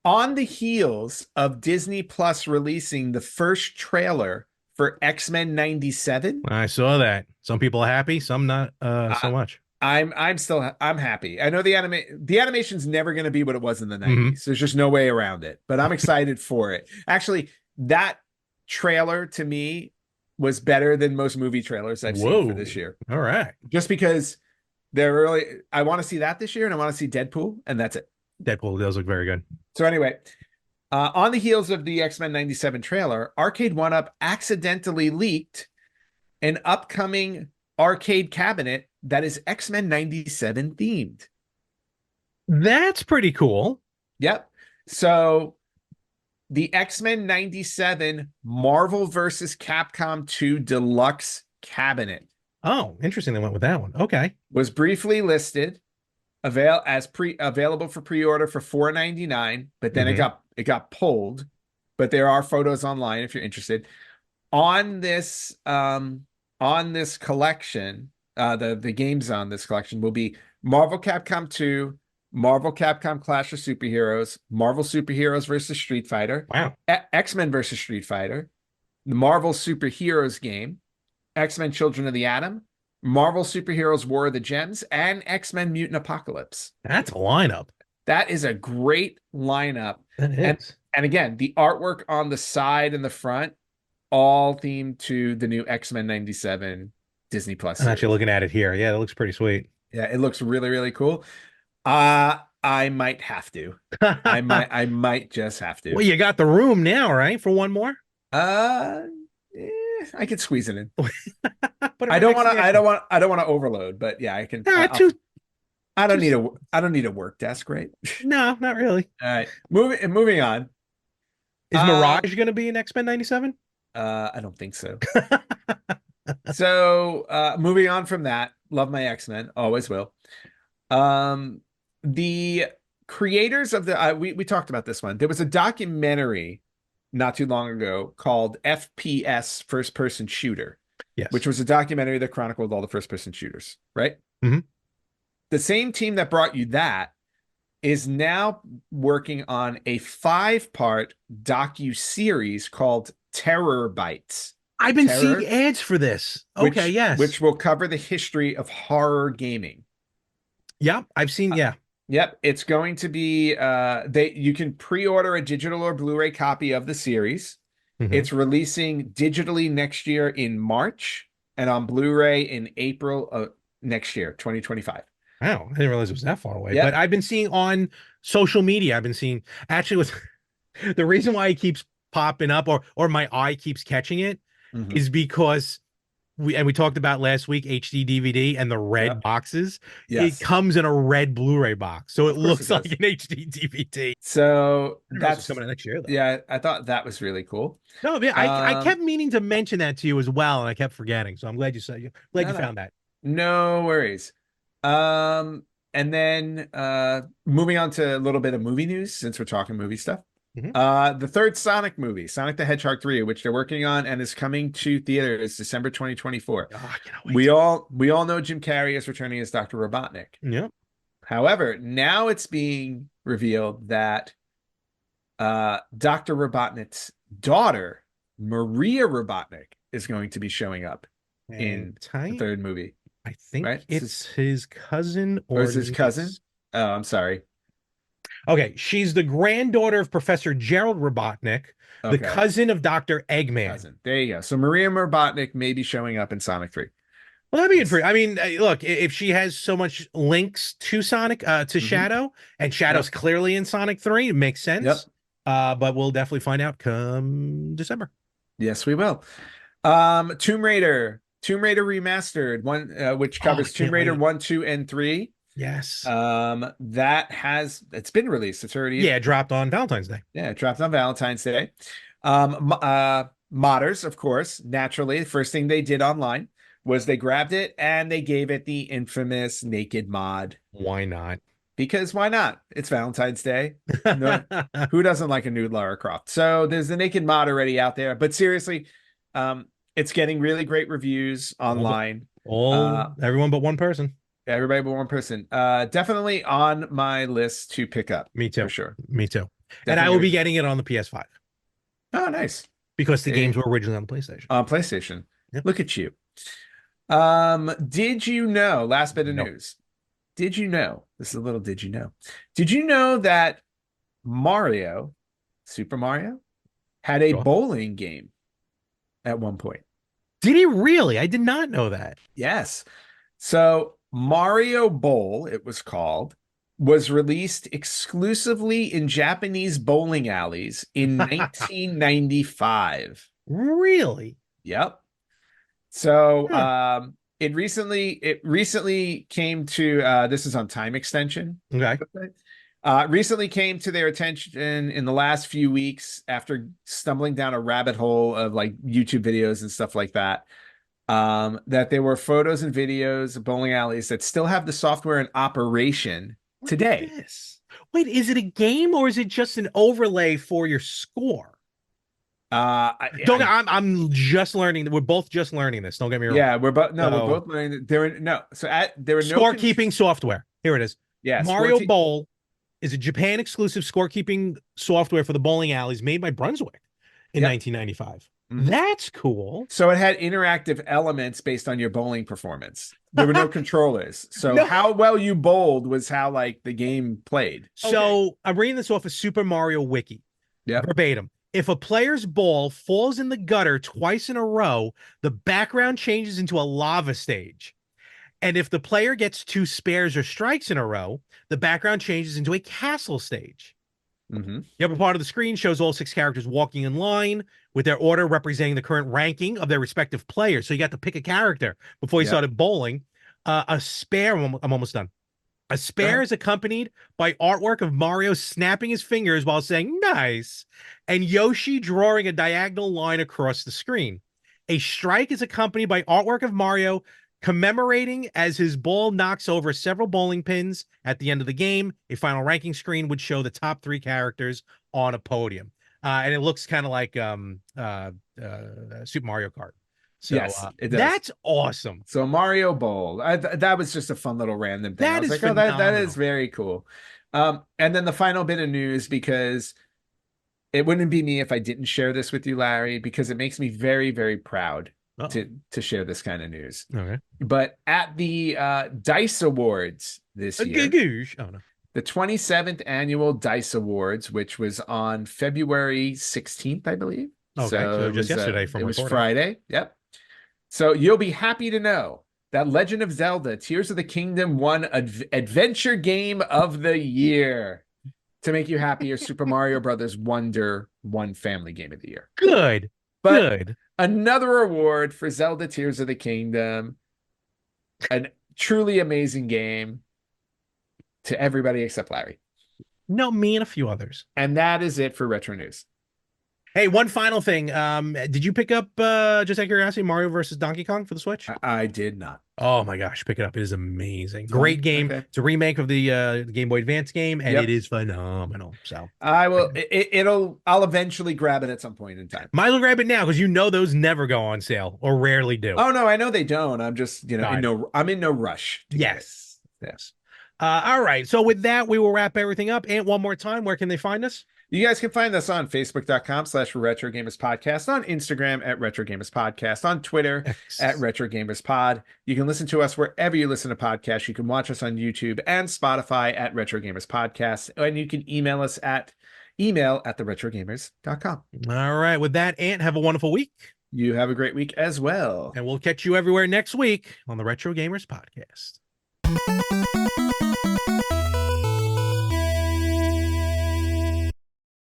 On the heels of Disney Plus releasing the first trailer for X-Men 97. I saw that. Some people are happy, some not so much. I'm happy. I know the animation's never going to be what it was in the 90s. There's just no way around it, but I'm excited for it. Actually, that trailer to me was better than most movie trailers I've seen for this year. All right. Just because I want to see that this year, and I want to see Deadpool, and that's it. Deadpool does look very good. So anyway, on the heels of the X-Men 97 trailer, Arcade 1-Up accidentally leaked an upcoming arcade cabinet that is X-Men 97 themed. That's pretty cool. Yep. So the X-Men 97 Marvel vs. Capcom 2 Deluxe cabinet. Oh, interesting. They went with that one. Okay. Was briefly listed available for pre-order for $4.99, but then it got pulled. But there are photos online if you're interested. On this collection, the games on this collection will be Marvel Capcom 2, Marvel Capcom Clash of Superheroes, Marvel Superheroes versus Street Fighter, wow, X-Men versus Street Fighter, the Marvel Superheroes game, X-Men Children of the Atom, Marvel Superheroes War of the Gems, and X-Men Mutant Apocalypse. That's a lineup. That is a great lineup. That is. And again, the artwork on the side and the front, all themed to the new X-Men 97 Disney Plus series. I'm actually looking at it here. Yeah, it looks pretty sweet. Yeah, it looks really, really cool. I might have to. I might just have to. Well, you got the room now, right? For one more? I could squeeze it in. But I don't want to overload, but yeah, I can. I don't need a work desk, right? No, not really. All right. Moving on. Is Mirage going to be in X-Men 97? I don't think so. So, moving on from that, love my X-Men, always will. The creators of the we talked about this one. There was a documentary not too long ago called FPS First Person Shooter. Yes. Which was a documentary that chronicled all the first person shooters, right? The same team that brought you that is now working on a 5-part docu-series called Terror Bites. I've been seeing Terror, ads for this. Okay, yes. which will cover the history of horror gaming. Yeah, I've seen, yeah. Yep, it's going to be you can pre-order a digital or Blu-ray copy of the series. It's releasing digitally next year in March and on Blu-ray in April of next year, 2025. Wow, I didn't realize it was that far away. Yep. But I've been seeing on social media, I've been seeing actually with the reason why it keeps popping up or my eye keeps catching it is because we talked about last week HD DVD and the red boxes. Yes. It comes in a red Blu-ray box, so it looks it like does. an HD DVD. So That's coming out next year, though. Yeah, I thought that was really cool. No, man, I kept meaning to mention that to you as well, and I kept forgetting. So I'm glad you said you found that. No worries. And then moving on to a little bit of movie news since we're talking movie stuff. The third Sonic movie, Sonic the Hedgehog 3, which they're working on and is coming to theaters December 2024. We all know Jim Carrey is returning as Dr. Robotnik. Yeah. However, now it's being revealed that Dr. Robotnik's daughter, Maria Robotnik, is going to be showing up in the third movie. I think it's his cousin or is his cousin? Oh, I'm sorry. Okay, she's the granddaughter of Professor Gerald Robotnik, the cousin of Dr. Eggman. There you go. So Maria Robotnik may be showing up in Sonic 3. Well, that'd be good for you. I mean, look, if she has so much links to Sonic, to Shadow, and Shadow's clearly in Sonic 3, it makes sense. But we'll definitely find out come December. Yes, we will. Tomb Raider Remastered, which covers Tomb Raider 1, 2, and 3. Yes. It's been released. It's already it dropped on Valentine's Day. Yeah, it dropped on Valentine's Day. Modders, of course, naturally, the first thing they did online was they grabbed it and they gave it the infamous naked mod. Why not? Because why not? It's Valentine's Day. No, who doesn't like a nude Lara Croft? So there's the naked mod already out there. But seriously, it's getting really great reviews online. Everyone but one person. Everybody but one person. Definitely on my list to pick up. Me too. For sure. Me too. Definitely. And I will be getting it on the PS5. Oh, nice. Because the games were originally on the PlayStation. On PlayStation. Yep. Look at you. Did you know, last bit of news, did you know, this is a little did you know that Super Mario, had a bowling game at one point? Did he really? I did not know that. Yes. So Mario Bowl, it was called, was released exclusively in Japanese bowling alleys in 1995. Really? Yep. So it recently came to this is on Time Extension. Okay. Recently came to their attention in the last few weeks after stumbling down a rabbit hole of like YouTube videos and stuff like that. That there were photos and videos of bowling alleys that still have the software in operation today. Wait, is it a game or is it just an overlay for your score? I'm just learning. We're both just learning this. Don't get me wrong. Yeah, we're both learning. There were no scorekeeping software. Here it is. Yeah, Mario Bowl is a Japan exclusive scorekeeping software for the bowling alleys made by Brunswick in 1995. That's cool. So it had interactive elements based on your bowling performance. There were no controllers. So how well you bowled was how like the game played. So I'm reading this off of Super Mario Wiki. Verbatim. If a player's ball falls in the gutter twice in a row, the background changes into a lava stage. And if the player gets 2 spares or strikes in a row, the background changes into a castle stage. The upper part of the screen shows all 6 characters walking in line with their order representing the current ranking of their respective players. So you got to pick a character before you started bowling. A spare, I'm almost done. A spare is accompanied by artwork of Mario snapping his fingers while saying nice, and Yoshi drawing a diagonal line across the screen. A strike is accompanied by artwork of Mario commemorating as his ball knocks over several bowling pins at the end of the game. A final ranking screen would show the top 3 characters on a podium. And it looks kind of like Super Mario Kart. So, yes, it does. That's awesome. So Mario Bowl, that was just a fun little random thing. I was like, that is very cool. And then the final bit of news, because it wouldn't be me if I didn't share this with you, Larry, because it makes me very, very proud to share this kind of news. Okay. But at the Dice Awards this year, the 27th annual Dice Awards, which was on February 16th, I believe. Okay, so just yesterday from it was Friday. Yep. So you'll be happy to know that Legend of Zelda Tears of the Kingdom won Adventure Game of the Year. To make you happier, Super Mario Brothers Wonder won Family Game of the Year. Good. Another award for Zelda Tears of the Kingdom. A truly amazing game to everybody except Larry. No, me and a few others. And that is it for Retro News. Hey, one final thing. Did you pick up, just out of curiosity, Mario versus Donkey Kong for the Switch? I did not. Oh my gosh, pick it up. It is amazing. Great game. Okay. It's a remake of the Game Boy Advance game, and it is phenomenal. So I will. I'll eventually grab it at some point in time. Might as well grab it now because you know those never go on sale or rarely do. Oh no, I know they don't. I'm just I'm in no rush. Yes. All right. So with that, we will wrap everything up. And one more time, where can they find us? You guys can find us on Facebook.com/RetroGamersPodcast, on Instagram at RetroGamersPodcast, on Twitter at RetroGamersPod. You can listen to us wherever you listen to podcasts. You can watch us on YouTube and Spotify at RetroGamersPodcast, and you can email us at email@theretrogamers.com. All right. With that, Ant, have a wonderful week. You have a great week as well. And we'll catch you everywhere next week on the Retro Gamers Podcast.